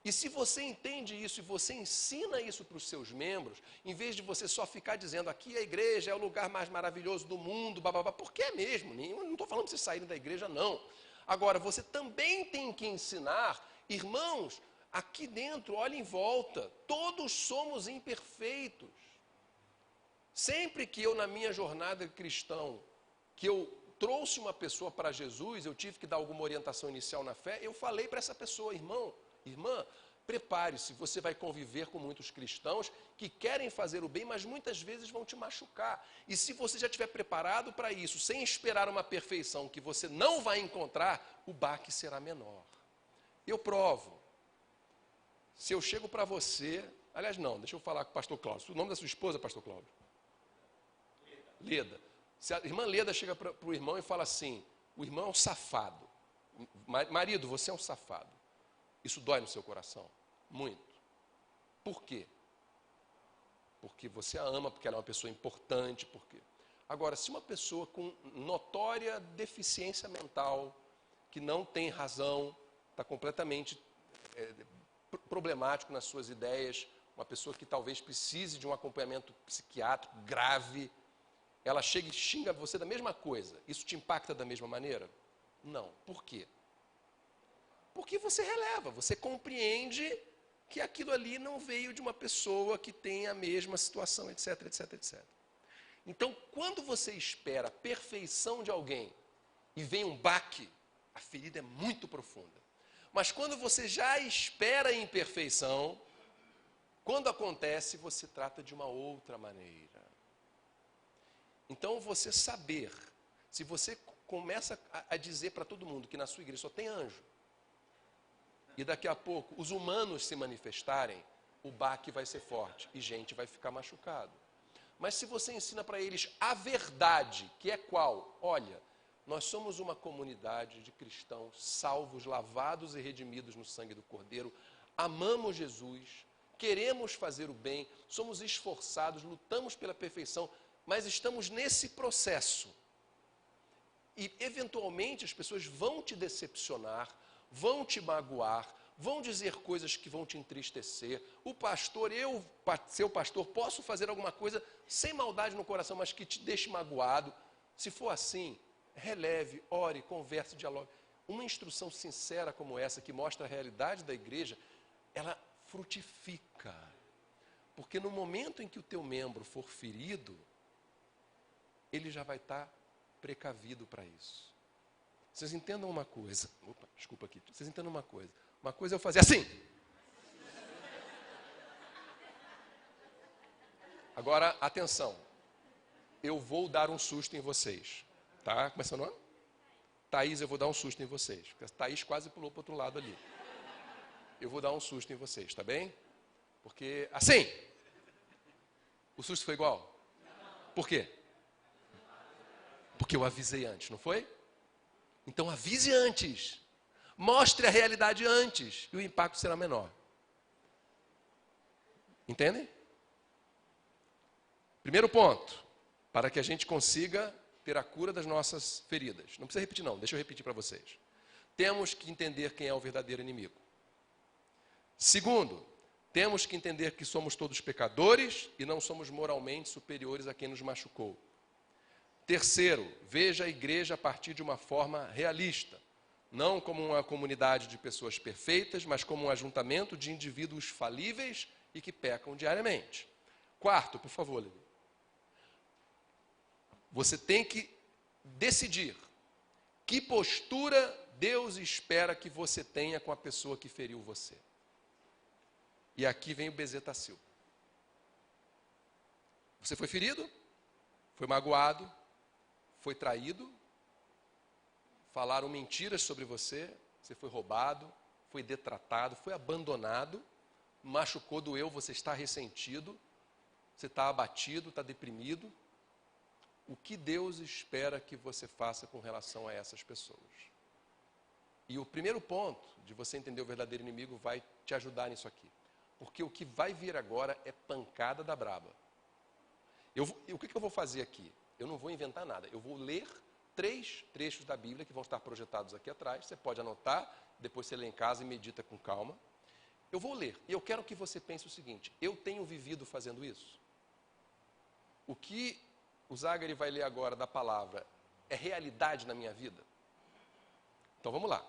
E se você entende isso e você ensina isso para os seus membros, em vez de você só ficar dizendo aqui a igreja é o lugar mais maravilhoso do mundo, bababá, porque é mesmo, não estou falando para vocês saírem da igreja, não. Agora, você também tem que ensinar, irmãos, aqui dentro, olhem em volta, todos somos imperfeitos. Sempre que eu, na minha jornada cristã, que eu trouxe uma pessoa para Jesus, eu tive que dar alguma orientação inicial na fé, eu falei para essa pessoa, irmão, irmã, prepare-se, você vai conviver com muitos cristãos que querem fazer o bem, mas muitas vezes vão te machucar. E se você já estiver preparado para isso, sem esperar uma perfeição que você não vai encontrar, o baque será menor. Eu provo. Se eu chego para você, aliás não, deixa eu falar com o pastor Cláudio. O nome da sua esposa, pastor Cláudio? Leda. Se a irmã Leda chega para o irmão e fala assim, o irmão é um safado. Marido, você é um safado. Isso dói no seu coração? Muito. Por quê? Porque você a ama, porque ela é uma pessoa importante, por quê? Agora, se uma pessoa com notória deficiência mental, que não tem razão, está completamente problemático nas suas ideias, uma pessoa que talvez precise de um acompanhamento psiquiátrico grave, ela chega e xinga você da mesma coisa, isso te impacta da mesma maneira? Não. Por quê? Porque você releva, você compreende que aquilo ali não veio de uma pessoa que tem a mesma situação, etc, etc, etc. Então, quando você espera a perfeição de alguém e vem um baque, a ferida é muito profunda. Mas quando você já espera a imperfeição, quando acontece, você trata de uma outra maneira. Então, você saber, se você começa a dizer para todo mundo que na sua igreja só tem anjo, e daqui a pouco os humanos se manifestarem, o baque vai ser forte e gente vai ficar machucado. Mas se você ensina para eles a verdade, que é qual? Olha, nós somos uma comunidade de cristãos salvos, lavados e redimidos no sangue do Cordeiro, amamos Jesus, queremos fazer o bem, somos esforçados, lutamos pela perfeição, mas estamos nesse processo. E eventualmente as pessoas vão te decepcionar, vão te magoar, vão dizer coisas que vão te entristecer. O pastor, eu, seu pastor, posso fazer alguma coisa sem maldade no coração, mas que te deixe magoado. Se for assim, releve, ore, converse, dialogue. Uma instrução sincera como essa, que mostra a realidade da igreja, ela frutifica. Porque no momento em que o teu membro for ferido, ele já vai estar precavido para isso. Vocês entendam uma coisa. Opa, desculpa aqui. Vocês entendam uma coisa. Uma coisa é eu fazer assim. Agora, atenção. Eu vou dar um susto em vocês. Tá? Começando a... Thaís, eu vou dar um susto em vocês. Porque a Thaís quase pulou para o outro lado ali. Eu vou dar um susto em vocês, tá bem? Porque, assim. O susto foi igual? Por quê? Porque eu avisei antes, não foi? Então avise antes, mostre a realidade antes e o impacto será menor. Entendem? Primeiro ponto, para que a gente consiga ter a cura das nossas feridas. Não precisa repetir não, deixa eu repetir para vocês. Temos que entender quem é o verdadeiro inimigo. Segundo, temos que entender que somos todos pecadores e não somos moralmente superiores a quem nos machucou. Terceiro, veja a igreja a partir de uma forma realista, não como uma comunidade de pessoas perfeitas, mas como um ajuntamento de indivíduos falíveis e que pecam diariamente. Quarto, por favor, Levi. Você tem que decidir que postura Deus espera que você tenha com a pessoa que feriu você. E aqui vem o bezetacil. Você foi ferido? Foi magoado? Foi traído, falaram mentiras sobre você, você foi roubado, foi detratado, foi abandonado, machucou, doeu, você está ressentido, você está abatido, está deprimido. O que Deus espera que você faça com relação a essas pessoas? E o primeiro ponto de você entender o verdadeiro inimigo vai te ajudar nisso aqui. Porque o que vai vir agora é pancada da braba. O que eu vou fazer aqui? Eu não vou inventar nada, eu vou ler 3 trechos da Bíblia que vão estar projetados aqui atrás. Você pode anotar, depois você lê em casa e medita com calma. Eu vou ler, e eu quero que você pense o seguinte: eu tenho vivido fazendo isso? O que o Zagari vai ler agora da palavra é realidade na minha vida? Então vamos lá.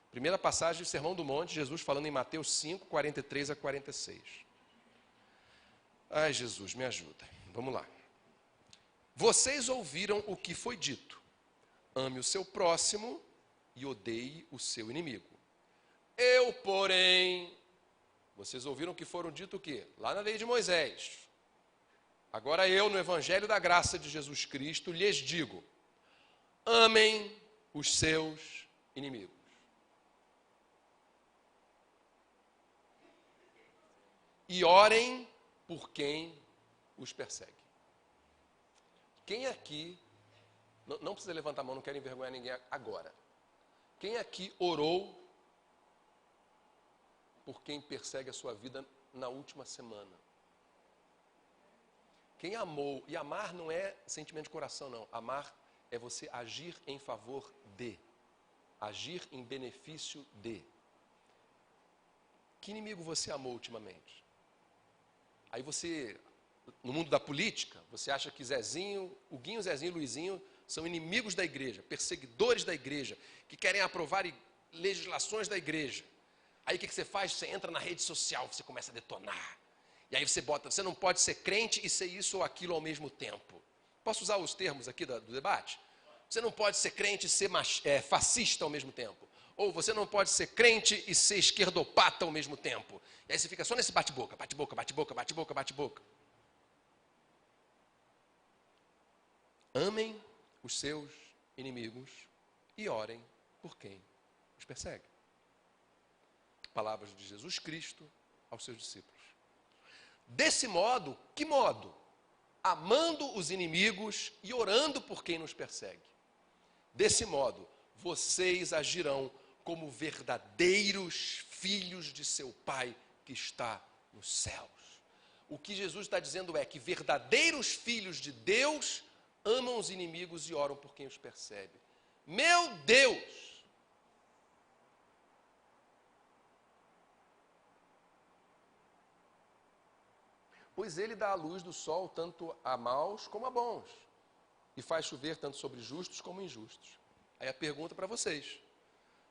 Primeira passagem do Sermão do Monte, Jesus falando em Mateus 5, 43 a 46. Ai, Jesus, me ajuda. Vamos lá. Vocês ouviram o que foi dito: ame o seu próximo e odeie o seu inimigo. Eu, porém, vocês ouviram que foram dito o quê? Lá na lei de Moisés. Agora eu, no Evangelho da Graça de Jesus Cristo, lhes digo: amem os seus inimigos. E orem por quem os persegue. Quem aqui, não precisa levantar a mão, não quero envergonhar ninguém agora. Quem aqui orou por quem persegue a sua vida na última semana? Quem amou, e amar não é sentimento de coração não, amar é você agir em favor de, agir em benefício de. Que inimigo você amou ultimamente? Aí você... No mundo da política, você acha que Zezinho, Huguinho, Zezinho e Luizinho são inimigos da igreja, perseguidores da igreja, que querem aprovar legislações da igreja. Aí o que você faz? Você entra na rede social, você começa a detonar. E aí você bota, você não pode ser crente e ser isso ou aquilo ao mesmo tempo. Posso usar os termos aqui do debate? Você não pode ser crente e ser fascista ao mesmo tempo. Ou você não pode ser crente e ser esquerdopata ao mesmo tempo. E aí você fica só nesse bate-boca, bate-boca, bate-boca, bate-boca, bate-boca. Amem os seus inimigos e orem por quem os persegue. Palavras de Jesus Cristo aos seus discípulos. Desse modo, que modo? Amando os inimigos e orando por quem nos persegue. Desse modo, vocês agirão como verdadeiros filhos de seu Pai que está nos céus. O que Jesus está dizendo é que verdadeiros filhos de Deus amam os inimigos e oram por quem os persegue. Meu Deus! Pois ele dá a luz do sol tanto a maus como a bons, e faz chover tanto sobre justos como injustos. Aí a pergunta para vocês: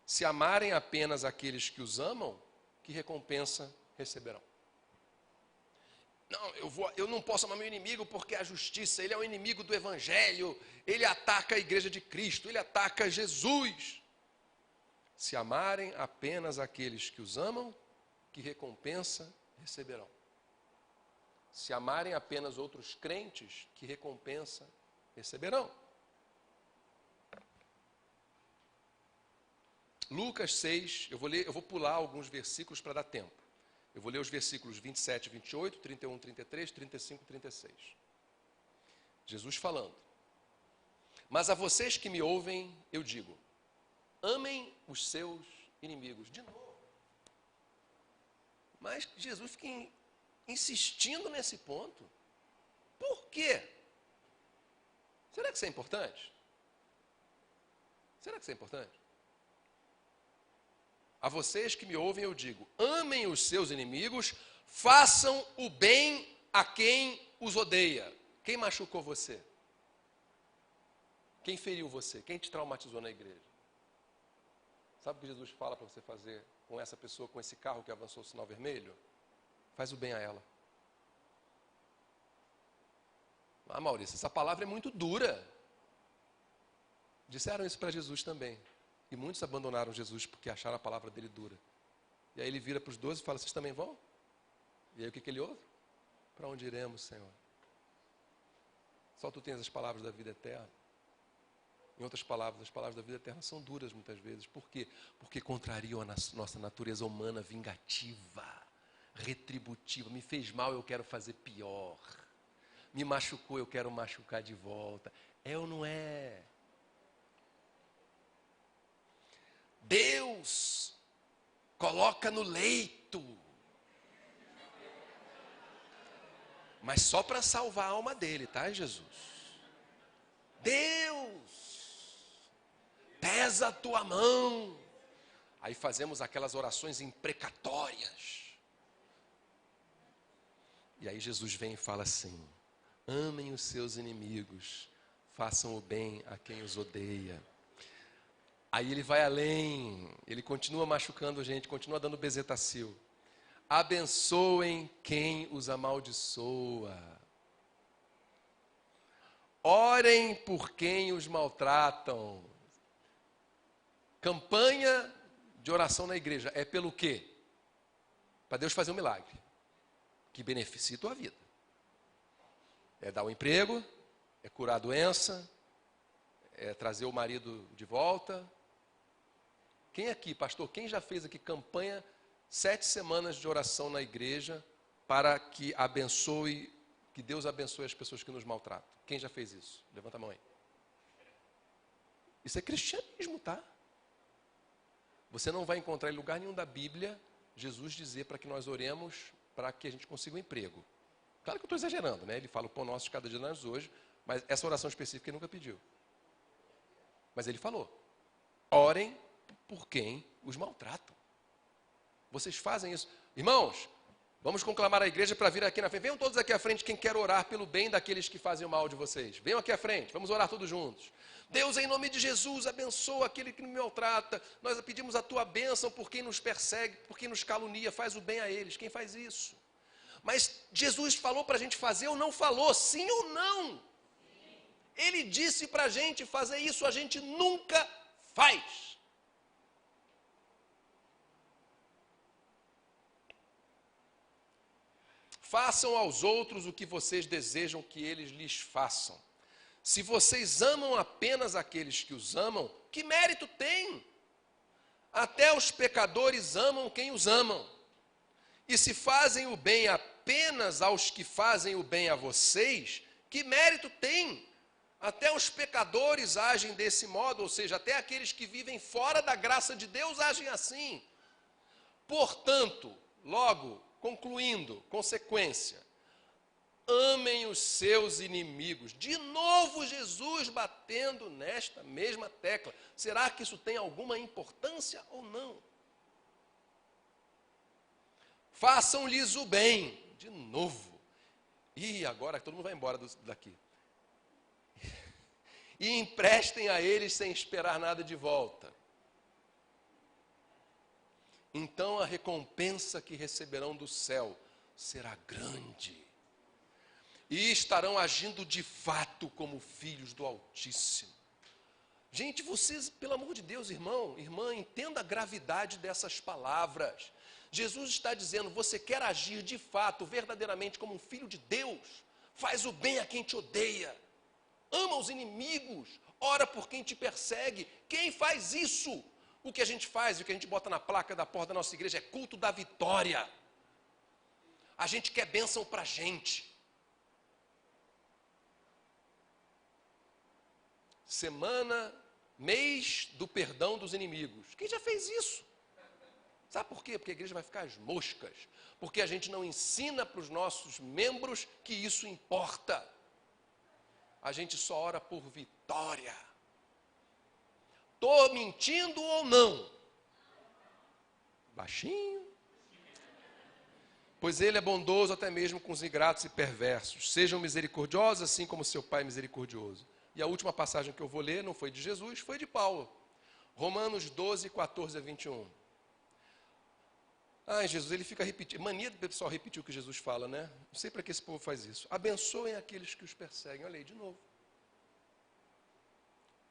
se amarem apenas aqueles que os amam, que recompensa receberão? Não, eu não posso amar meu inimigo porque a justiça, ele é o inimigo do evangelho, ele ataca a igreja de Cristo, ele ataca Jesus. Se amarem apenas aqueles que os amam, que recompensa receberão? Se amarem apenas outros crentes, que recompensa receberão? Lucas 6, eu vou pular alguns versículos para dar tempo. Eu vou ler os versículos 27, 28, 31, 33, 35 e 36. Jesus falando: mas a vocês que me ouvem, eu digo, amem os seus inimigos. De novo. Mas Jesus fica insistindo nesse ponto. Por quê? Será que isso é importante? Será que isso é importante? A vocês que me ouvem eu digo, amem os seus inimigos, façam o bem a quem os odeia. Quem machucou você? Quem feriu você? Quem te traumatizou na igreja? Sabe o que Jesus fala para você fazer com essa pessoa, com esse carro que avançou o sinal vermelho? Faz o bem a ela. Ah, Maurício, essa palavra é muito dura. Disseram isso para Jesus também. E muitos abandonaram Jesus porque acharam a palavra dele dura. E aí ele vira para os 12 e fala, vocês também vão? E aí o que ele ouve? Para onde iremos, Senhor? Só tu tens as palavras da vida eterna. Em outras palavras, as palavras da vida eterna são duras muitas vezes. Por quê? Porque contrariam a nossa natureza humana vingativa, retributiva. Me fez mal, eu quero fazer pior. Me machucou, eu quero machucar de volta. É ou não é? Deus coloca no leito, mas só para salvar a alma dele, tá, Jesus? Deus, pesa a tua mão. Aí fazemos aquelas orações imprecatórias. E aí Jesus vem e fala assim, amem os seus inimigos, façam o bem a quem os odeia. Aí ele vai além, ele continua machucando a gente, continua dando bezetacil. Abençoem quem os amaldiçoa. Orem por quem os maltratam. Campanha de oração na igreja é pelo quê? Para Deus fazer um milagre que beneficie a tua vida. É dar um emprego, é curar a doença, é trazer o marido de volta. Quem aqui, pastor, quem já fez aqui campanha 7 semanas de oração na igreja para que Deus abençoe as pessoas que nos maltratam? Quem já fez isso? Levanta a mão aí. Isso é cristianismo, tá? Você não vai encontrar em lugar nenhum da Bíblia Jesus dizer para que nós oremos para que a gente consiga um emprego. Claro que eu estou exagerando, né? Ele fala o pão nosso de cada dia nós hoje, mas essa oração específica ele nunca pediu. Mas ele falou, orem por quem os maltratam. Vocês fazem isso. Irmãos, Vamos conclamar a igreja para vir aqui na frente. Venham todos aqui à frente quem quer orar pelo bem daqueles que fazem o mal de vocês. Venham aqui à frente, vamos orar todos juntos. Deus, em nome de Jesus, abençoa aquele que nos maltrata. Nós pedimos a tua bênção por quem nos persegue, por quem nos calunia. Faz o bem a eles. Quem faz isso? Mas Jesus falou para a gente fazer ou não falou? Sim ou não? Ele disse para a gente fazer isso, a gente nunca faz. Façam aos outros o que vocês desejam que eles lhes façam. Se vocês amam apenas aqueles que os amam, que mérito tem? Até os pecadores amam quem os amam. E se fazem o bem apenas aos que fazem o bem a vocês, que mérito tem? Até os pecadores agem desse modo, ou seja, até aqueles que vivem fora da graça de Deus agem assim. Portanto, logo, concluindo, consequência, amem os seus inimigos. De novo Jesus batendo nesta mesma tecla. Será que isso tem alguma importância ou não? Façam-lhes o bem. De novo. E agora todo mundo vai embora daqui. E emprestem a eles sem esperar nada de volta. Então a recompensa que receberão do céu será grande. E estarão agindo de fato como filhos do Altíssimo. Gente, vocês, pelo amor de Deus, irmão, irmã, entenda a gravidade dessas palavras. Jesus está dizendo, você quer agir de fato, verdadeiramente como um filho de Deus? Faz o bem a quem te odeia. Ama os inimigos. Ora por quem te persegue. Quem faz isso? O que a gente faz, o que a gente bota na placa da porta da nossa igreja é culto da vitória. A gente quer bênção para a gente. Semana, mês do perdão dos inimigos. Quem já fez isso? Sabe por quê? Porque a igreja vai ficar às moscas. Porque a gente não ensina para os nossos membros que isso importa. A gente só ora por vitória. Estou mentindo ou não? Baixinho. Pois ele é bondoso até mesmo com os ingratos e perversos. Sejam misericordiosos assim como seu Pai é misericordioso. E a última passagem que eu vou ler não foi de Jesus, foi de Paulo. Romanos 12, 14 a 21. Ai, Jesus, ele fica repetindo. Mania do pessoal repetir o que Jesus fala, né? Não sei para que esse povo faz isso. Abençoem aqueles que os perseguem. Olha aí, de novo.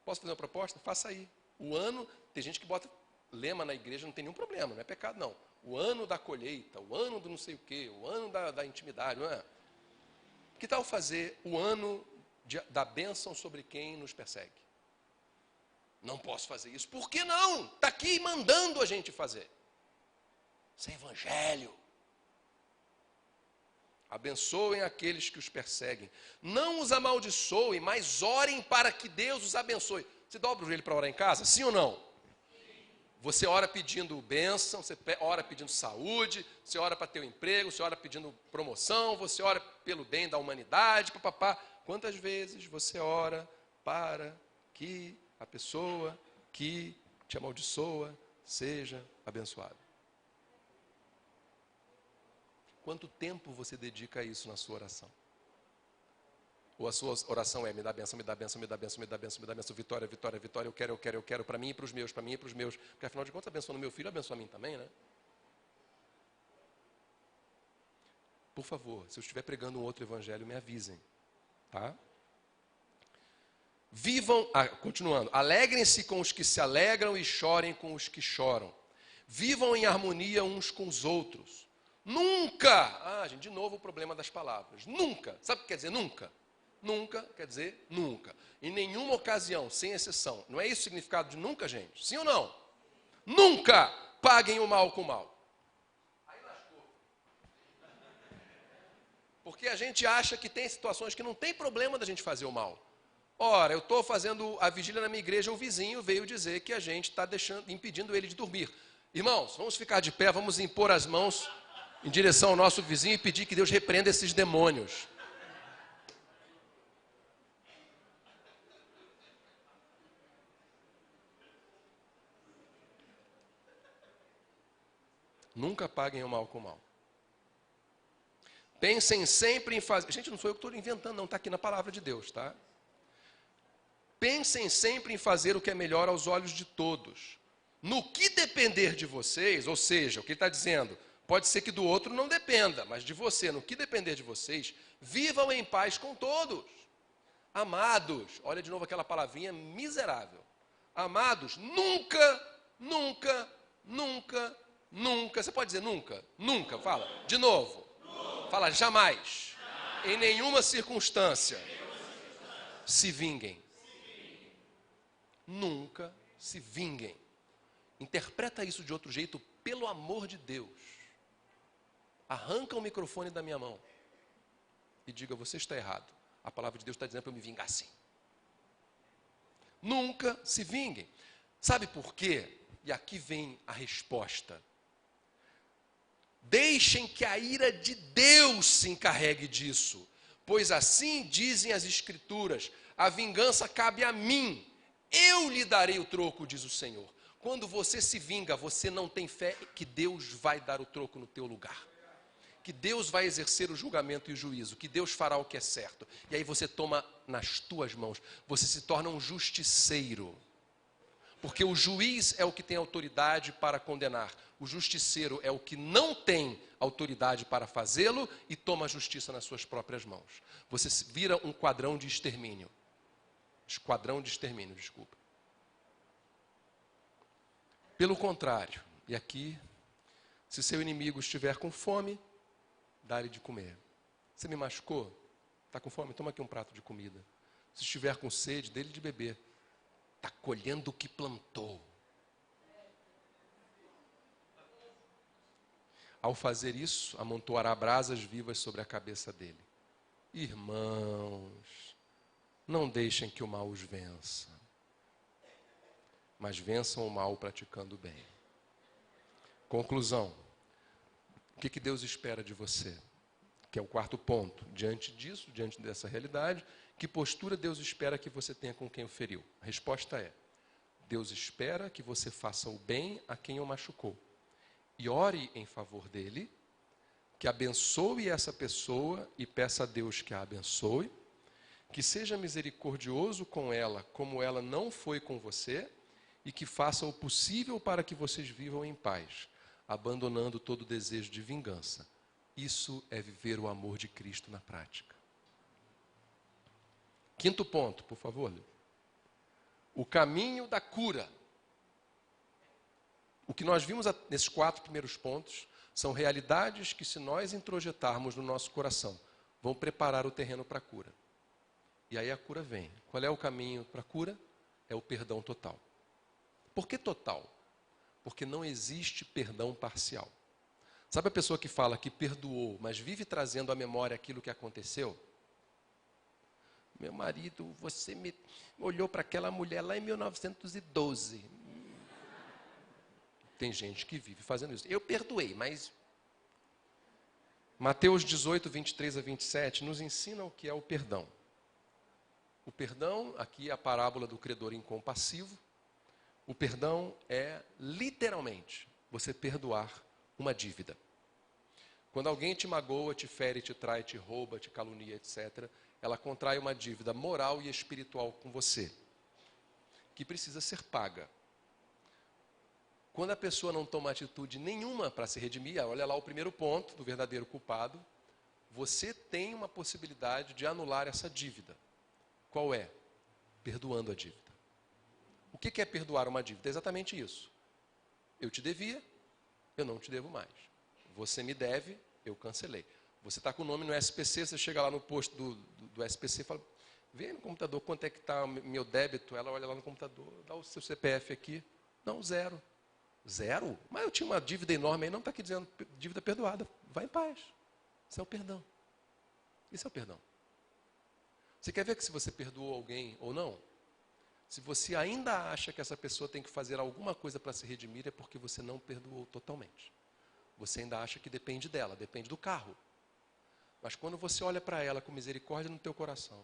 Posso fazer uma proposta? Faça aí. O ano, tem gente que bota lema na igreja, não tem nenhum problema, não é pecado não. O ano da colheita, o ano do não sei o quê, o ano da intimidade, não é? Que tal fazer o ano da bênção sobre quem nos persegue? Não posso fazer isso. Por que não? Está aqui mandando a gente fazer. Isso é evangelho. Abençoem aqueles que os perseguem. Não os amaldiçoem, mas orem para que Deus os abençoe. Você dobra o joelho para orar em casa? Sim ou não? Você ora pedindo bênção, você ora pedindo saúde, você ora para ter um emprego, você ora pedindo promoção, você ora pelo bem da humanidade, papapá. Quantas vezes você ora para que a pessoa que te amaldiçoa seja abençoada? Quanto tempo você dedica a isso na sua oração? Ou a sua oração é, me dá bênção, me dá bênção, me dá bênção, me dá bênção, me dá bênção, vitória, vitória, vitória, eu quero, para mim e para os meus, para mim e para os meus. Porque afinal de contas, abençoando meu filho, abençoa a mim também, né? Por favor, se eu estiver pregando um outro evangelho, me avisem, tá? Vivam, continuando, alegrem-se com os que se alegram e chorem com os que choram. Vivam em harmonia uns com os outros. Nunca, gente, de novo o problema das palavras. Nunca, sabe o que quer dizer nunca? Nunca quer dizer nunca. Em nenhuma ocasião, sem exceção. Não é isso o significado de nunca, gente? Sim ou não? Nunca paguem o mal com o mal. Aí lascou. Porque a gente acha que tem situações que não tem problema da gente fazer o mal. Ora, eu estou fazendo a vigília na minha igreja, o vizinho veio dizer que a gente está impedindo ele de dormir. Irmãos, vamos ficar de pé, vamos impor as mãos em direção ao nosso vizinho e pedir que Deus repreenda esses demônios. Nunca paguem o mal com o mal. Pensem sempre em fazer... Gente, não sou eu que estou inventando, não. Está aqui na palavra de Deus, tá? Pensem sempre em fazer o que é melhor aos olhos de todos. No que depender de vocês, ou seja, o que ele está dizendo, pode ser que do outro não dependa, mas de você, no que depender de vocês, vivam em paz com todos. Amados, olha de novo aquela palavrinha miserável. Amados, nunca, nunca, nunca, nunca, você pode dizer nunca? Nunca, fala, de novo. Fala, jamais, em nenhuma circunstância, se vinguem. Nunca se vinguem. Interpreta isso de outro jeito, pelo amor de Deus. Arranca o microfone da minha mão e diga, você está errado. A palavra de Deus está dizendo para eu me vingar assim. Nunca se vinguem. Sabe por quê? E aqui vem a resposta. Deixem que a ira de Deus se encarregue disso, pois assim dizem as Escrituras, a vingança cabe a mim, eu lhe darei o troco, diz o Senhor. Quando você se vinga, você não tem fé que Deus vai dar o troco no teu lugar. Que Deus vai exercer o julgamento e o juízo, que Deus fará o que é certo. E aí você toma nas tuas mãos, você se torna um justiceiro. Porque o juiz é o que tem autoridade para condenar. O justiceiro é o que não tem autoridade para fazê-lo e toma a justiça nas suas próprias mãos. Você vira um quadrão de extermínio. Esquadrão de extermínio, desculpa. Pelo contrário, e aqui, se seu inimigo estiver com fome, dá-lhe de comer. Você me machucou? Está com fome? Toma aqui um prato de comida. Se estiver com sede, dê-lhe de beber. Está colhendo o que plantou. Ao fazer isso, amontoará brasas vivas sobre a cabeça dele. Irmãos, não deixem que o mal os vença, mas vençam o mal praticando o bem. Conclusão. O que Deus espera de você? Que é o quarto ponto. Diante disso, diante dessa realidade, que postura Deus espera que você tenha com quem o feriu? A resposta é: Deus espera que você faça o bem a quem o machucou. E ore em favor dele, que abençoe essa pessoa e peça a Deus que a abençoe, que seja misericordioso com ela, como ela não foi com você, e que faça o possível para que vocês vivam em paz, abandonando todo desejo de vingança. Isso é viver o amor de Cristo na prática. Quinto ponto, por favor. O caminho da cura. O que nós vimos nesses 4 primeiros pontos são realidades que, se nós introjetarmos no nosso coração, vão preparar o terreno para a cura. E aí a cura vem. Qual é o caminho para a cura? É o perdão total. Por que total? Porque não existe perdão parcial. Sabe a pessoa que fala que perdoou, mas vive trazendo à memória aquilo que aconteceu? Meu marido, você me olhou para aquela mulher lá em 1912. Tem gente que vive fazendo isso. Eu perdoei, mas... Mateus 18, 23 a 27 nos ensina o que é o perdão. O perdão, aqui é a parábola do credor incompassivo. O perdão é, literalmente, você perdoar uma dívida. Quando alguém te magoa, te fere, te trai, te rouba, te calunia, etc., ela contrai uma dívida moral e espiritual com você, que precisa ser paga. Quando a pessoa não toma atitude nenhuma para se redimir, olha lá o primeiro ponto do verdadeiro culpado, você tem uma possibilidade de anular essa dívida. Qual é? Perdoando a dívida. O que é perdoar uma dívida? É exatamente isso. Eu te devia, eu não te devo mais. Você me deve, eu cancelei. Você está com o nome no SPC, você chega lá no posto do SPC e fala, vê no computador quanto é que está meu débito. Ela olha lá no computador, dá o seu CPF aqui. Não, 0. 0? Mas eu tinha uma dívida enorme aí, não está aqui dizendo dívida perdoada. Vai em paz. Isso é o perdão. Isso é o perdão. Você quer ver que se você perdoou alguém ou não? Se você ainda acha que essa pessoa tem que fazer alguma coisa para se redimir, é porque você não perdoou totalmente. Você ainda acha que depende dela, depende do carro. Mas quando você olha para ela com misericórdia no teu coração,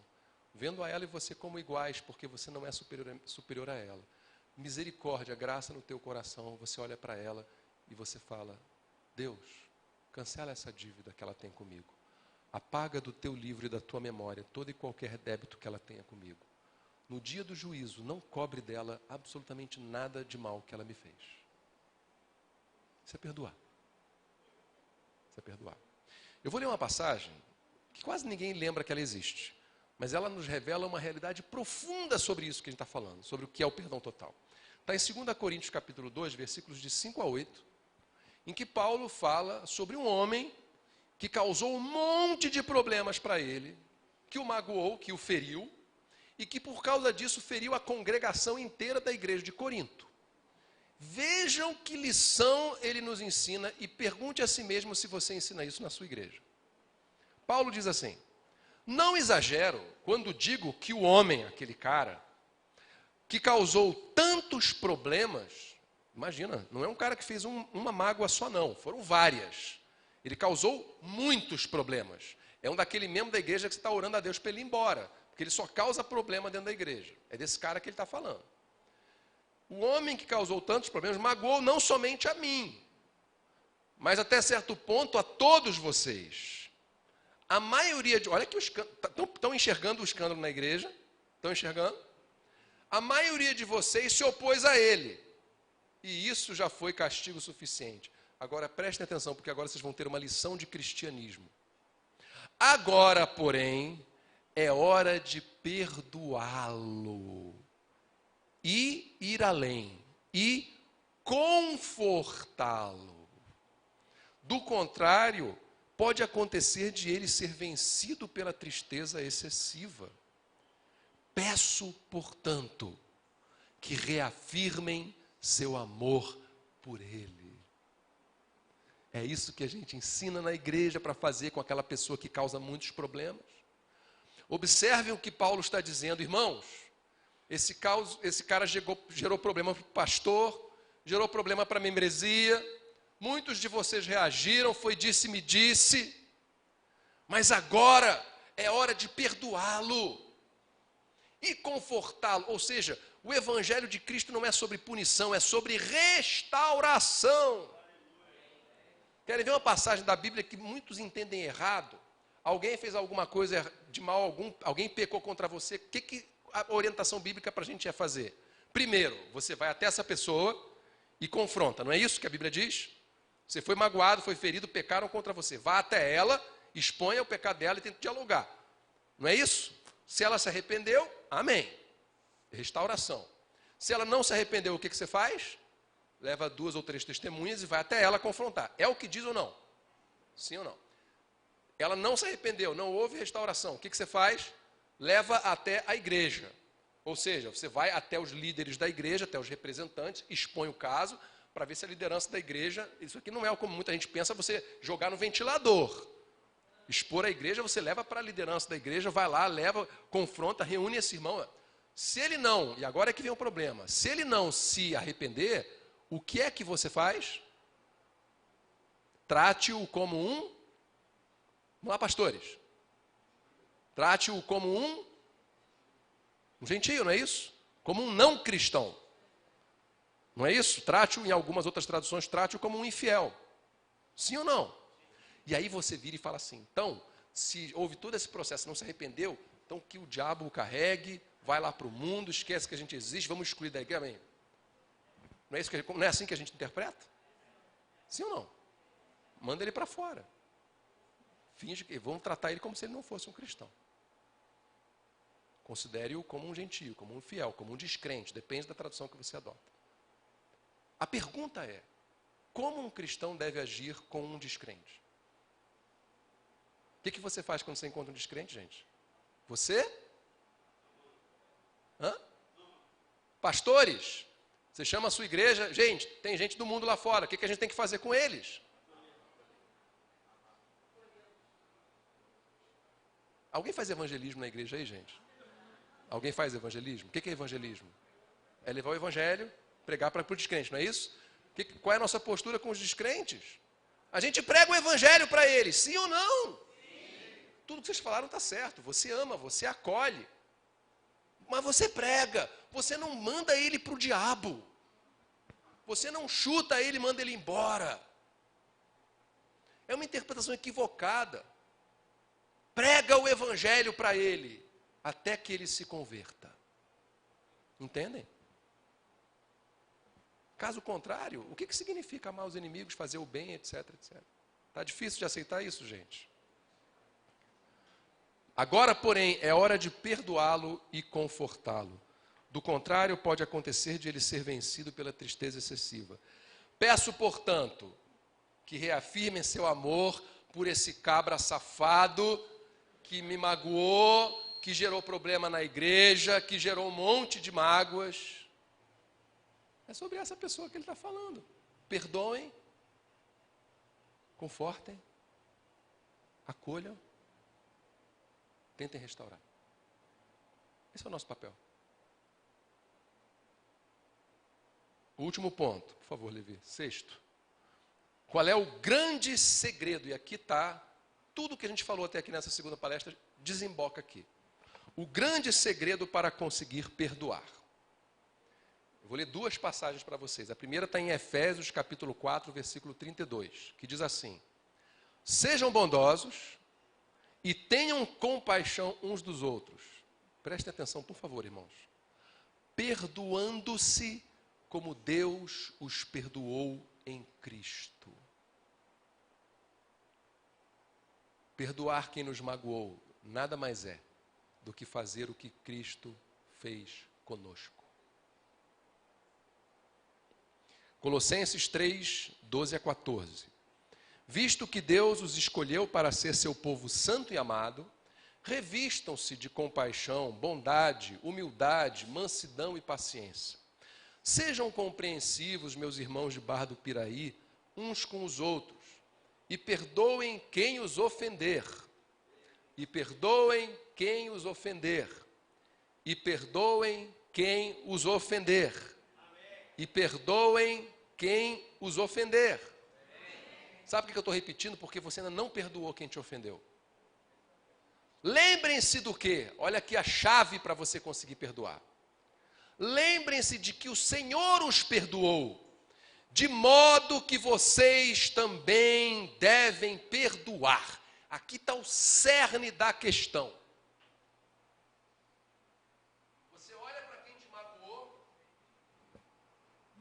vendo a ela e você como iguais, porque você não é superior a ela, misericórdia, graça no teu coração, você olha para ela e você fala, Deus, cancela essa dívida que ela tem comigo. apaga do teu livro e da tua memória todo e qualquer débito que ela tenha comigo. No dia do juízo, não cobre dela absolutamente nada de mal que ela me fez. Isso é perdoar. Isso é perdoar. Eu vou ler uma passagem que quase ninguém lembra que ela existe, mas ela nos revela uma realidade profunda sobre isso que a gente está falando, sobre o que é o perdão total. Está em 2 Coríntios capítulo 2, versículos de 5 a 8, em que Paulo fala sobre um homem que causou um monte de problemas para ele, que o magoou, que o feriu, e que por causa disso feriu a congregação inteira da igreja de Corinto. Vejam que lição ele nos ensina e pergunte a si mesmo se você ensina isso na sua igreja. Paulo diz assim: não exagero quando digo que o homem, aquele cara, que causou tantos problemas, imagina, não é um cara que fez uma mágoa só não, foram várias. Ele causou muitos problemas. É um daquele membro da igreja que você está orando a Deus para ele ir embora, porque ele só causa problema dentro da igreja. É desse cara que ele está falando. O homem que causou tantos problemas magoou não somente a mim, mas até certo ponto a todos vocês. A maioria de... Olha que estão enxergando o escândalo na igreja? Estão enxergando? A maioria de vocês se opôs a ele. E isso já foi castigo suficiente. Agora prestem atenção, porque agora vocês vão ter uma lição de cristianismo. Agora, porém, é hora de perdoá-lo. E ir além. E confortá-lo. Do contrário, pode acontecer de ele ser vencido pela tristeza excessiva. Peço, portanto, que reafirmem seu amor por ele. É isso que a gente ensina na igreja para fazer com aquela pessoa que causa muitos problemas. Observem o que Paulo está dizendo, irmãos. Esse cara gerou problema para o pastor, gerou problema para a membresia. Muitos de vocês reagiram, foi disse-me disse. Mas agora é hora de perdoá-lo e confortá-lo. Ou seja, o evangelho de Cristo não é sobre punição, é sobre restauração. Querem ver uma passagem da Bíblia que muitos entendem errado? Alguém fez alguma coisa de mal, alguém pecou contra você. O que a orientação bíblica para a gente é fazer? Primeiro, você vai até essa pessoa e confronta. Não é isso que a Bíblia diz? Você foi magoado, foi ferido, pecaram contra você. Vá até ela, exponha o pecado dela e tente dialogar. Não é isso? Se ela se arrependeu, amém. Restauração. Se ela não se arrependeu, o que você faz? Leva 2 ou 3 testemunhas e vai até ela confrontar. É o que diz ou não? Sim ou não? Ela não se arrependeu, não houve restauração. O que você faz? Leva até a igreja. Ou seja, você vai até os líderes da igreja, até os representantes, expõe o caso, para ver se a liderança da igreja... Isso aqui não é como muita gente pensa, você jogar no ventilador. Expor a igreja, você leva para a liderança da igreja, vai lá, leva, confronta, reúne esse irmão. Se ele não, e agora é que vem o problema, se ele não se arrepender, o que é que você faz? Trate-o como um... Vamos lá, pastores. Trate-o como um gentio, não é isso? Como um não cristão. Não é isso? Trate-o, em algumas outras traduções, trate-o como um infiel. Sim ou não? E aí você vira e fala assim, então, se houve todo esse processo, não se arrependeu, então que o diabo o carregue, vai lá para o mundo, esquece que a gente existe, vamos excluir da igreja. Amém? Não é assim que a gente interpreta? Sim ou não? Manda ele para fora. Finge que vamos tratar ele como se ele não fosse um cristão. Considere-o como um gentio, como um fiel, como um descrente, depende da tradução que você adota. A pergunta é, como um cristão deve agir com um descrente? O que você faz quando você encontra um descrente, gente? Você? Hã? Pastores? Você chama a sua igreja, gente, tem gente do mundo lá fora, o que a gente tem que fazer com eles? Alguém faz evangelismo na igreja aí, gente? Alguém faz evangelismo? O que é evangelismo? É levar o evangelho, pregar para o descrente, não é isso? Qual é a nossa postura com os descrentes? A gente prega o evangelho para eles, sim ou não? Sim. Tudo que vocês falaram está certo, você ama, você acolhe. Mas você prega, você não manda ele para o diabo. Você não chuta ele e manda ele embora. É uma interpretação equivocada. Prega o evangelho para ele, até que ele se converta. Entendem? Caso contrário, o que significa amar os inimigos, fazer o bem, etc, etc. Está difícil de aceitar isso, gente? Agora, porém, é hora de perdoá-lo e confortá-lo. Do contrário, pode acontecer de ele ser vencido pela tristeza excessiva. Peço, portanto, que reafirmem seu amor por esse cabra safado que me magoou, que gerou problema na igreja, que gerou um monte de mágoas. É sobre essa pessoa que ele está falando. Perdoem, confortem, acolham, tentem restaurar. Esse é o nosso papel. O último ponto, por favor, Levi. Sexto. Qual é o grande segredo? E aqui está, tudo que a gente falou até aqui nessa segunda palestra, desemboca aqui. O grande segredo para conseguir perdoar. Eu vou ler duas passagens para vocês. A primeira está em Efésios, capítulo 4, versículo 32, que diz assim: sejam bondosos e tenham compaixão uns dos outros. Prestem atenção, por favor, irmãos. Perdoando-se como Deus os perdoou em Cristo. Perdoar quem nos magoou nada mais é do que fazer o que Cristo fez conosco. Colossenses 3, 12 a 14. Visto que Deus os escolheu para ser seu povo santo e amado, revistam-se de compaixão, bondade, humildade, mansidão e paciência. Sejam compreensivos, meus irmãos de Barra do Piraí, uns com os outros, e perdoem quem os ofender. E perdoem quem os ofender. E perdoem quem os ofender. E perdoem quem os ofender. Sabe por que eu estou repetindo? Porque você ainda não perdoou quem te ofendeu. Lembrem-se do quê? Olha aqui a chave para você conseguir perdoar. Lembrem-se de que o Senhor os perdoou, de modo que vocês também devem perdoar. Aqui está o cerne da questão. Você olha para quem te magoou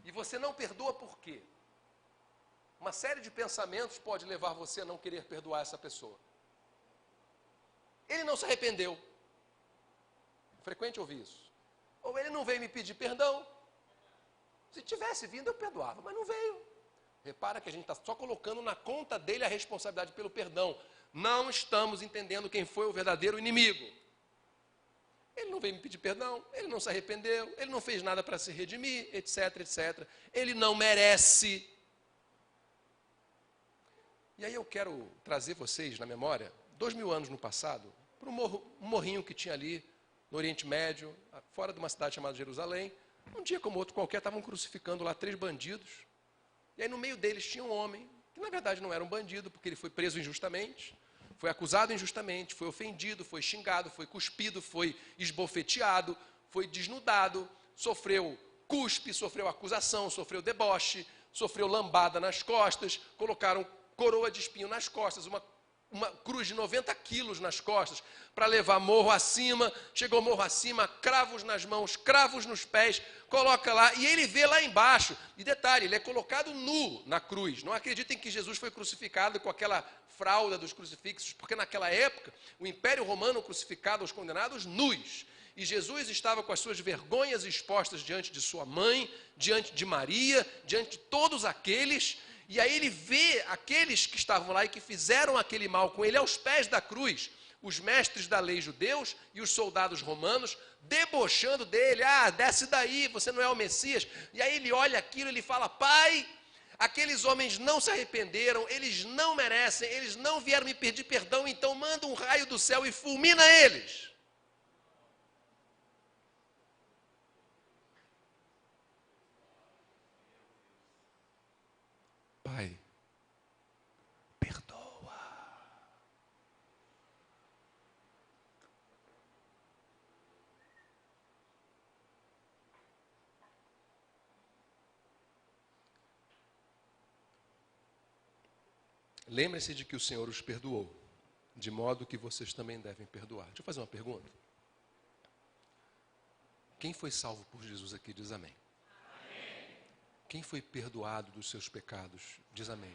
e você não perdoa por quê? Uma série de pensamentos pode levar você a não querer perdoar essa pessoa. Ele não se arrependeu. É frequente ouvir isso. Ou ele não veio me pedir perdão. Se tivesse vindo, eu perdoava, mas não veio. Repara que a gente está só colocando na conta dele a responsabilidade pelo perdão. Não estamos entendendo quem foi o verdadeiro inimigo. Ele não veio me pedir perdão, ele não se arrependeu, ele não fez nada para se redimir, etc, etc. Ele não merece. E aí eu quero trazer vocês na memória, 2000 anos no passado, para um morrinho que tinha ali no Oriente Médio, fora de uma cidade chamada Jerusalém. Um dia como outro qualquer, estavam crucificando lá 3 bandidos. E aí no meio deles tinha um homem, que na verdade não era um bandido, porque ele foi preso injustamente, foi acusado injustamente, foi ofendido, foi xingado, foi cuspido, foi esbofeteado, foi desnudado, sofreu cuspe, sofreu acusação, sofreu deboche, sofreu lambada nas costas, colocaram coroa de espinho nas costas, uma cruz de 90 quilos nas costas, para levar morro acima. Chegou morro acima, cravos nas mãos, cravos nos pés, coloca lá, e ele vê lá embaixo. E detalhe, ele é colocado nu na cruz. Não acreditem que Jesus foi crucificado com aquela fralda dos crucifixos, porque naquela época, o Império Romano crucificava os condenados nus. E Jesus estava com as suas vergonhas expostas diante de sua mãe, diante de Maria, diante de todos aqueles. E aí ele vê aqueles que estavam lá e que fizeram aquele mal com ele aos pés da cruz, os mestres da lei judeus e os soldados romanos, debochando dele. Ah, desce daí, você não é o Messias. E aí ele olha aquilo e ele fala: Pai, aqueles homens não se arrependeram, eles não merecem, eles não vieram me pedir perdão, então manda um raio do céu e fulmina eles. Pai, perdoa. Lembre-se de que o Senhor os perdoou. de modo que vocês também devem perdoar. Deixa eu fazer uma pergunta. Quem foi salvo por Jesus aqui, diz amém. Amém. Quem foi perdoado dos seus pecados, diz amém.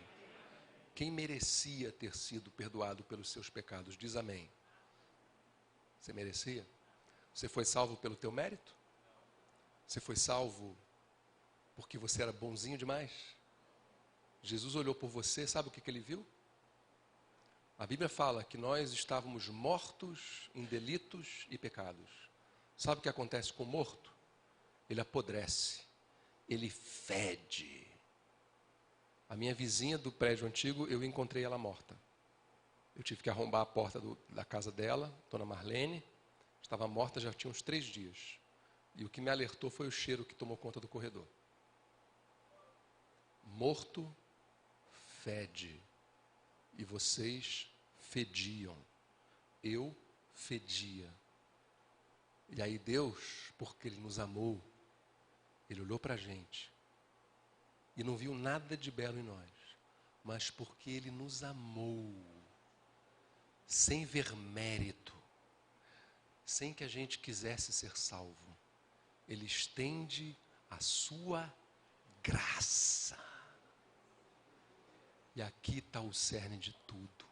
Quem merecia ter sido perdoado pelos seus pecados, diz amém. Você merecia? Você foi salvo pelo teu mérito? Você foi salvo porque você era bonzinho demais? Jesus olhou por você, sabe o que ele viu? A Bíblia fala que nós estávamos mortos em delitos e pecados. Sabe o que acontece com o morto? Ele apodrece, ele fede. A minha vizinha do prédio antigo, eu encontrei ela morta. Eu tive que arrombar a porta da casa dela, dona Marlene, estava morta já tinha uns 3 dias. E o que me alertou foi o cheiro que tomou conta do corredor. Morto fede. E vocês fediam. Eu fedia. E aí Deus, porque Ele nos amou, Ele olhou para a gente e não viu nada de belo em nós, mas porque Ele nos amou, sem ver mérito, sem que a gente quisesse ser salvo, Ele estende a sua graça. E aqui está o cerne de tudo.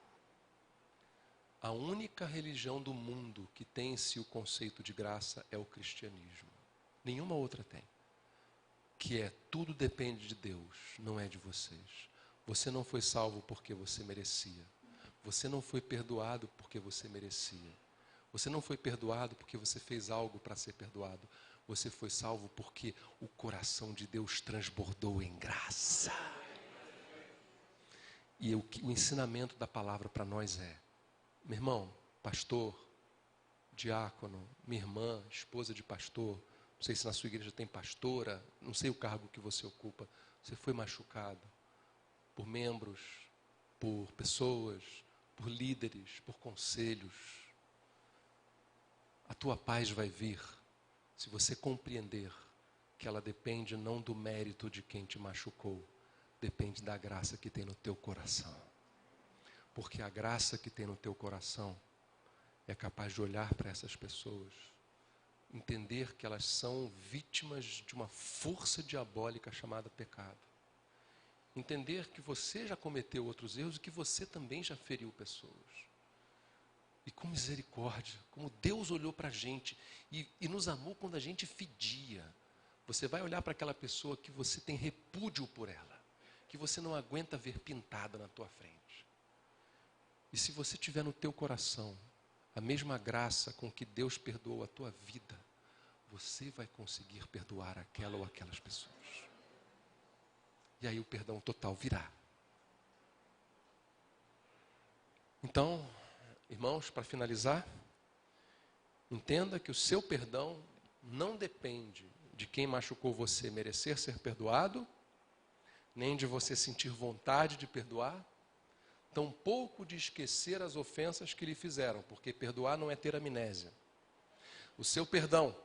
A única religião do mundo que tem em si o conceito de graça é o cristianismo. Nenhuma outra tem. Que é, tudo depende de Deus, não é de vocês. Você não foi salvo porque você merecia. Você não foi perdoado porque você merecia. Você não foi perdoado porque você fez algo para ser perdoado. Você foi salvo porque o coração de Deus transbordou em graça. E o ensinamento da palavra para nós é: meu irmão, pastor, diácono, minha irmã, esposa de pastor, não sei se na sua igreja tem pastora, não sei o cargo que você ocupa, você foi machucado por membros, por pessoas, por líderes, por conselhos. A tua paz vai vir se você compreender que ela depende não do mérito de quem te machucou, depende da graça que tem no teu coração. Porque a graça que tem no teu coração é capaz de olhar para essas pessoas, entender que elas são vítimas de uma força diabólica chamada pecado. Entender que você já cometeu outros erros e que você também já feriu pessoas. E com misericórdia, como Deus olhou para a gente e nos amou quando a gente fedia. Você vai olhar para aquela pessoa que você tem repúdio por ela, que você não aguenta ver pintada na tua frente. E se você tiver no teu coração a mesma graça com que Deus perdoou a tua vida, você vai conseguir perdoar aquela ou aquelas pessoas. E aí o perdão total virá. Então, irmãos, para finalizar, entenda que o seu perdão não depende de quem machucou você merecer ser perdoado, nem de você sentir vontade de perdoar, tampouco de esquecer as ofensas que lhe fizeram, porque perdoar não é ter amnésia. O seu perdão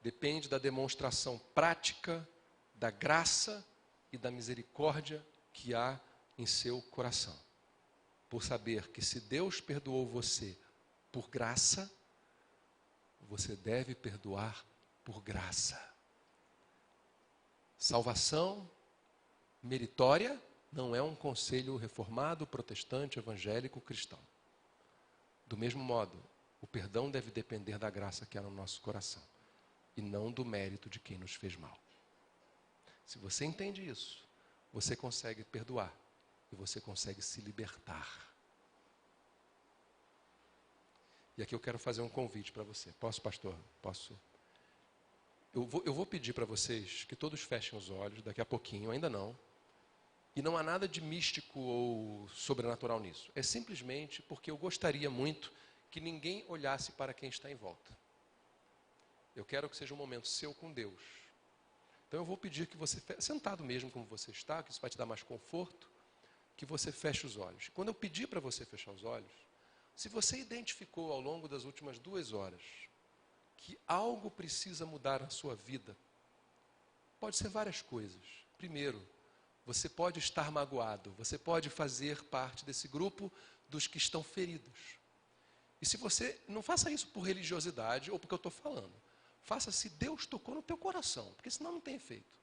depende da demonstração prática da graça e da misericórdia que há em seu coração. Por saber que se Deus perdoou você por graça, você deve perdoar por graça. Salvação meritória não é um conselho reformado, protestante, evangélico, cristão. Do mesmo modo, o perdão deve depender da graça que há no nosso coração e não do mérito de quem nos fez mal. Se você entende isso, você consegue perdoar e você consegue se libertar. E aqui eu quero fazer um convite para você. Posso, pastor? Posso? Eu vou pedir para vocês que todos fechem os olhos, daqui a pouquinho, ainda não. E não há nada de místico ou sobrenatural nisso. É simplesmente porque eu gostaria muito que ninguém olhasse para quem está em volta. Eu quero que seja um momento seu com Deus. Então eu vou pedir que você, sentado mesmo como você está, que isso vai te dar mais conforto, que você feche os olhos. Quando eu pedir para você fechar os olhos, se você identificou ao longo das últimas 2 horas que algo precisa mudar na sua vida, pode ser várias coisas. Primeiro, você pode estar magoado, você pode fazer parte desse grupo dos que estão feridos. E se você, não faça isso por religiosidade ou porque eu estou falando. Faça se Deus tocou no teu coração, porque senão não tem efeito.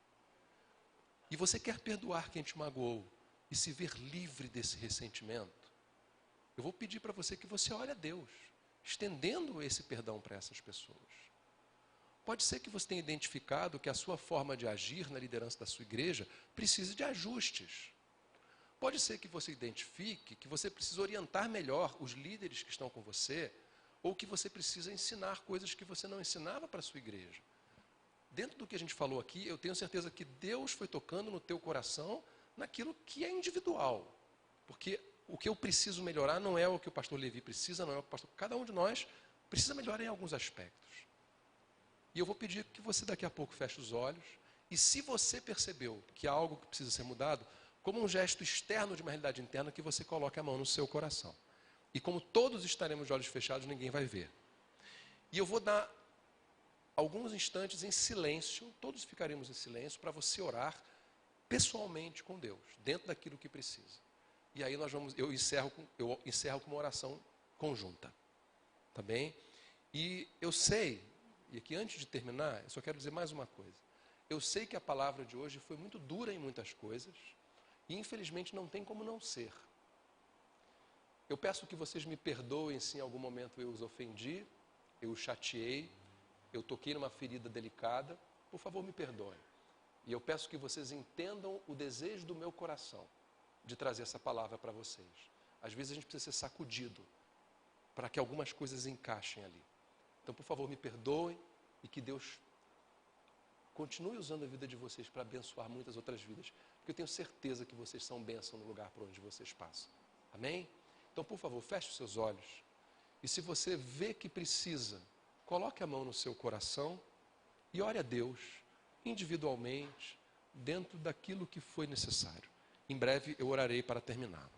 E você quer perdoar quem te magoou e se ver livre desse ressentimento, eu vou pedir para você que você ore a Deus, estendendo esse perdão para essas pessoas. Pode ser que você tenha identificado que a sua forma de agir na liderança da sua igreja precise de ajustes. Pode ser que você identifique que você precisa orientar melhor os líderes que estão com você, ou que você precisa ensinar coisas que você não ensinava para a sua igreja. Dentro do que a gente falou aqui, eu tenho certeza que Deus foi tocando no teu coração naquilo que é individual. Porque o que eu preciso melhorar não é o que o pastor Levi precisa, não é o que o pastor... Cada um de nós precisa melhorar em alguns aspectos. E eu vou pedir que você daqui a pouco feche os olhos. E se você percebeu que há algo que precisa ser mudado, como um gesto externo de uma realidade interna, que você coloque a mão no seu coração. E como todos estaremos de olhos fechados, ninguém vai ver. E eu vou dar alguns instantes em silêncio, todos ficaremos em silêncio, para você orar pessoalmente com Deus, dentro daquilo que precisa. E aí eu encerro com uma oração conjunta. Tá bem? E eu sei, e aqui antes de terminar, eu só quero dizer mais uma coisa. Eu sei que a palavra de hoje foi muito dura em muitas coisas, e infelizmente não tem como não ser. Eu peço que vocês me perdoem se em algum momento eu os ofendi, eu os chateei, eu toquei numa ferida delicada. Por favor, me perdoem. E eu peço que vocês entendam o desejo do meu coração de trazer essa palavra para vocês. Às vezes a gente precisa ser sacudido para que algumas coisas encaixem ali. Então, por favor, me perdoem e que Deus continue usando a vida de vocês para abençoar muitas outras vidas, porque eu tenho certeza que vocês são bênção no lugar por onde vocês passam. Amém? Então, por favor, feche os seus olhos. E se você vê que precisa, coloque a mão no seu coração e ore a Deus, individualmente, dentro daquilo que foi necessário. Em breve eu orarei para terminarmos.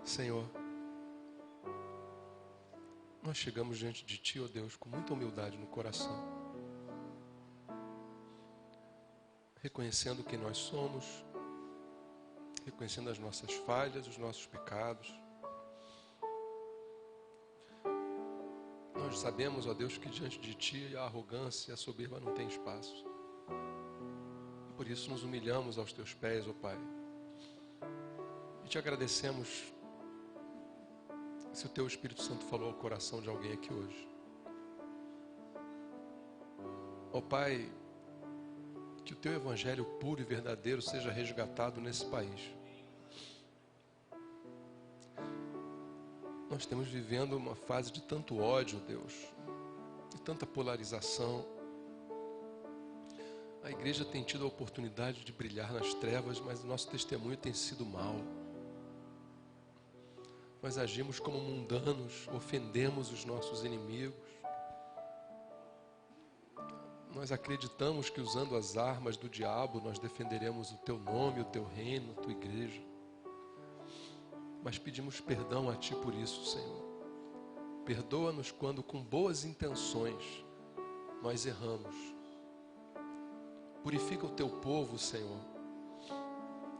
Senhor, nós chegamos diante de Ti, ó Deus, com muita humildade no coração, reconhecendo quem nós somos, reconhecendo as nossas falhas, os nossos pecados. Nós sabemos, ó Deus, que diante de Ti a arrogância e a soberba não têm espaço. Por isso nos humilhamos aos Teus pés, ó Pai, e Te agradecemos se o Teu Espírito Santo falou ao coração de alguém aqui hoje. Ó Pai, que o Teu Evangelho puro e verdadeiro seja resgatado nesse país. Nós estamos vivendo uma fase de tanto ódio, Deus, de tanta polarização. A igreja tem tido a oportunidade de brilhar nas trevas, mas o nosso testemunho tem sido mau. Nós agimos como mundanos, ofendemos os nossos inimigos. Nós acreditamos que usando as armas do diabo nós defenderemos o teu nome, o teu reino, a tua igreja. Mas pedimos perdão a ti por isso, Senhor. Perdoa-nos quando com boas intenções nós erramos. Purifica o teu povo, Senhor,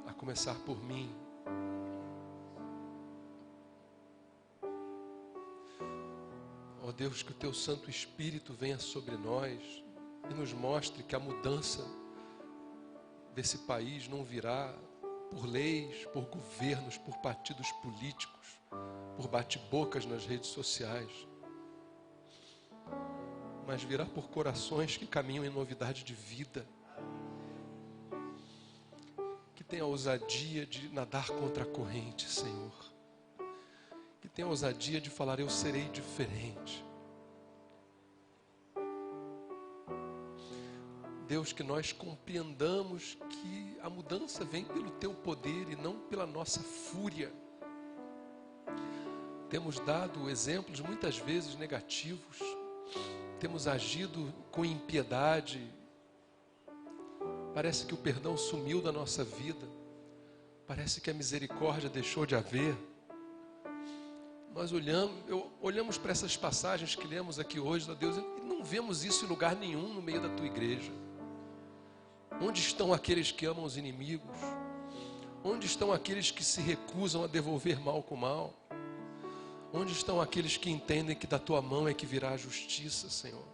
a começar por mim. Ó Deus, que o teu Santo Espírito venha sobre nós e nos mostre que a mudança desse país não virá por leis, por governos, por partidos políticos, por bate-bocas nas redes sociais, mas virá por corações que caminham em novidade de vida, que tenha a ousadia de nadar contra a corrente, Senhor, que tenha a ousadia de falar: eu serei diferente. Deus, que nós compreendamos que a mudança vem pelo teu poder e não pela nossa fúria. Temos dado exemplos muitas vezes negativos, temos agido com impiedade. Parece que o perdão sumiu da nossa vida, parece que a misericórdia deixou de haver. Nós olhamos para essas passagens que lemos aqui hoje, ó Deus, e não vemos isso em lugar nenhum no meio da tua igreja. Onde estão aqueles que amam os inimigos? Onde estão aqueles que se recusam a devolver mal com mal? Onde estão aqueles que entendem que da tua mão é que virá a justiça, Senhor?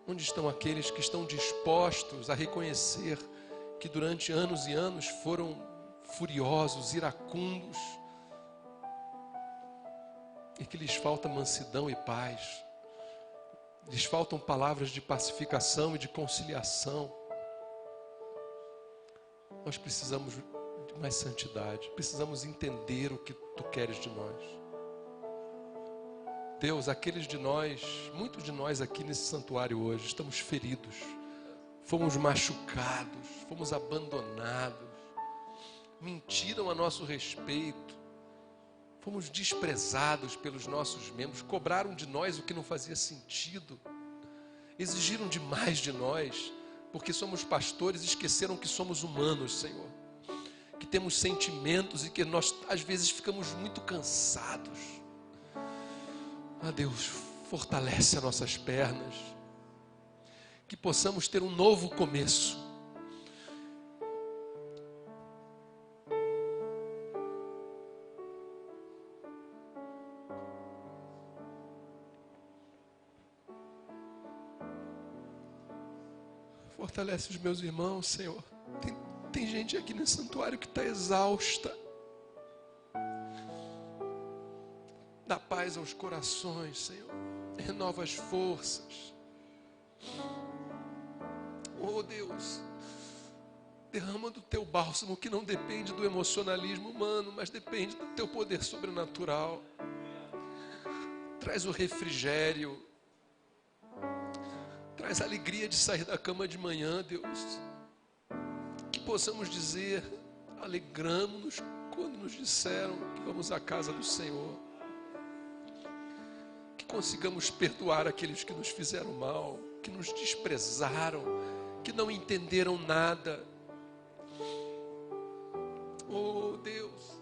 Onde estão aqueles que estão dispostos a reconhecer que durante anos e anos foram furiosos, iracundos, e que lhes falta mansidão e paz, lhes faltam palavras de pacificação e de conciliação? Nós precisamos de mais santidade, precisamos entender o que tu queres de nós. Deus, aqueles de nós, muitos de nós aqui nesse santuário hoje, estamos feridos, fomos machucados, fomos abandonados, mentiram a nosso respeito, fomos desprezados pelos nossos membros, cobraram de nós o que não fazia sentido, exigiram demais de nós, porque somos pastores e esqueceram que somos humanos, Senhor, que temos sentimentos e que nós às vezes ficamos muito cansados. Ah, Deus, fortalece as nossas pernas, que possamos ter um novo começo. Fortalece os meus irmãos, Senhor. Tem gente aqui nesse santuário que está exausta. Dá paz aos corações, Senhor. Renova as forças. Oh Deus, derrama do teu bálsamo, que não depende do emocionalismo humano, mas depende do teu poder sobrenatural. Traz o refrigério. Traz a alegria de sair da cama de manhã, Deus. Que possamos dizer: alegramos-nos quando nos disseram que vamos à casa do Senhor. Que consigamos perdoar aqueles que nos fizeram mal, que nos desprezaram, que não entenderam nada. Oh Deus,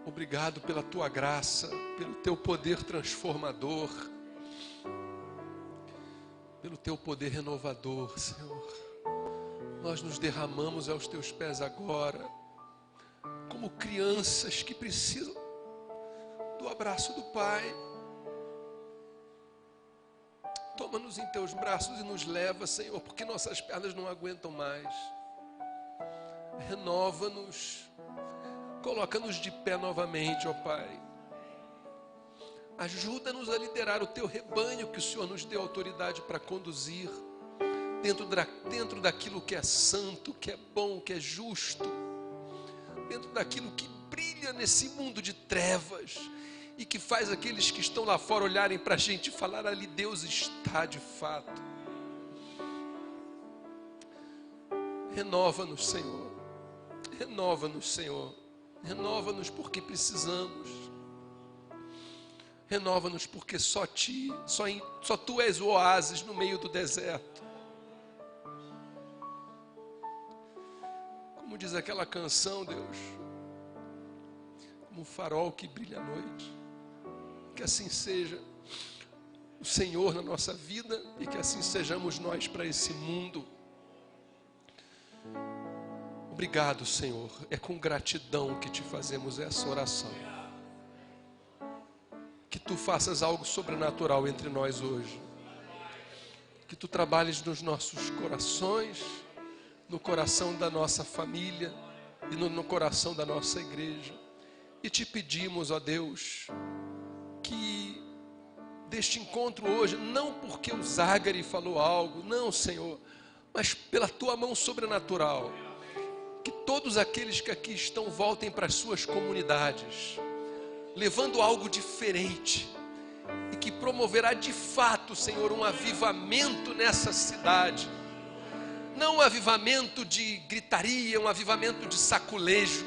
obrigado pela tua graça, pelo teu poder transformador, pelo teu poder renovador, Senhor. Nós nos derramamos aos teus pés agora, como crianças que precisam do abraço do Pai. Toma-nos em teus braços e nos leva, Senhor, porque nossas pernas não aguentam mais. Renova-nos, coloca-nos de pé novamente, ó Pai. Ajuda-nos a liderar o teu rebanho que o Senhor nos deu autoridade para conduzir, dentro daquilo que é santo, que é bom, que é justo, dentro daquilo que brilha nesse mundo de trevas, e que faz aqueles que estão lá fora olharem para a gente e falar: ali Deus está de fato. Renova-nos, Senhor. Renova-nos, Senhor. Renova-nos porque precisamos. Renova-nos porque só Tu és o oásis no meio do deserto. Como diz aquela canção, Deus, como um farol que brilha à noite. Que assim seja o Senhor na nossa vida e que assim sejamos nós para esse mundo. Obrigado, Senhor. É com gratidão que te fazemos essa oração. Que Tu faças algo sobrenatural entre nós hoje. Que Tu trabalhes nos nossos corações, no coração da nossa família e no coração da nossa igreja. E te pedimos, ó Deus, que deste encontro hoje, não porque o Zagari falou algo, não, Senhor, mas pela Tua mão sobrenatural, que todos aqueles que aqui estão voltem para as suas comunidades, levando algo diferente, e que promoverá de fato, Senhor, um avivamento nessa cidade. Não um avivamento de gritaria, um avivamento de saculejo,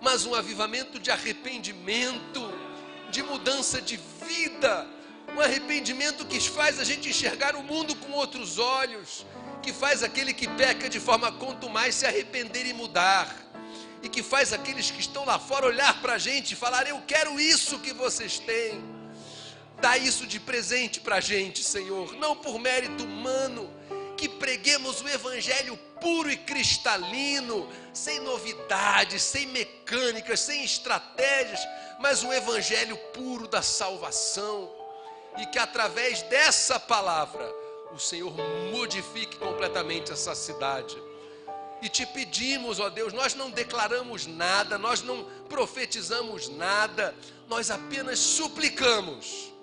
mas um avivamento de arrependimento, de mudança de vida, um arrependimento que faz a gente enxergar o mundo com outros olhos, que faz aquele que peca de forma contumaz se arrepender e mudar, e que faz aqueles que estão lá fora olhar para a gente e falar: eu quero isso que vocês têm. Dá isso de presente para a gente, Senhor, não por mérito humano, que preguemos o evangelho puro e cristalino, sem novidades, sem mecânicas, sem estratégias, mas um evangelho puro da salvação, e que através dessa palavra o Senhor modifique completamente essa cidade. E te pedimos, ó Deus, nós não declaramos nada, nós não profetizamos nada, nós apenas suplicamos: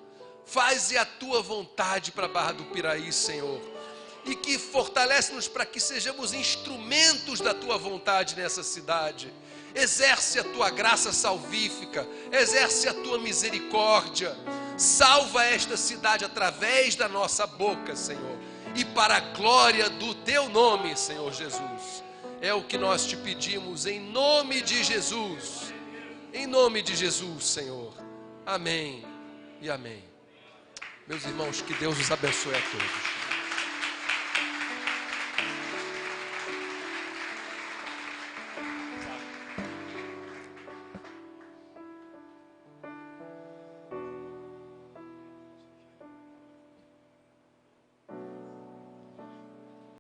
faze a Tua vontade para a Barra do Piraí, Senhor, e que fortalece-nos para que sejamos instrumentos da Tua vontade nessa cidade. Exerce a Tua graça salvífica, exerce a Tua misericórdia, salva esta cidade através da nossa boca, Senhor, e para a glória do Teu nome, Senhor Jesus. É o que nós te pedimos, em nome de Jesus, em nome de Jesus, Senhor. Amém e amém. Meus irmãos, que Deus os abençoe a todos.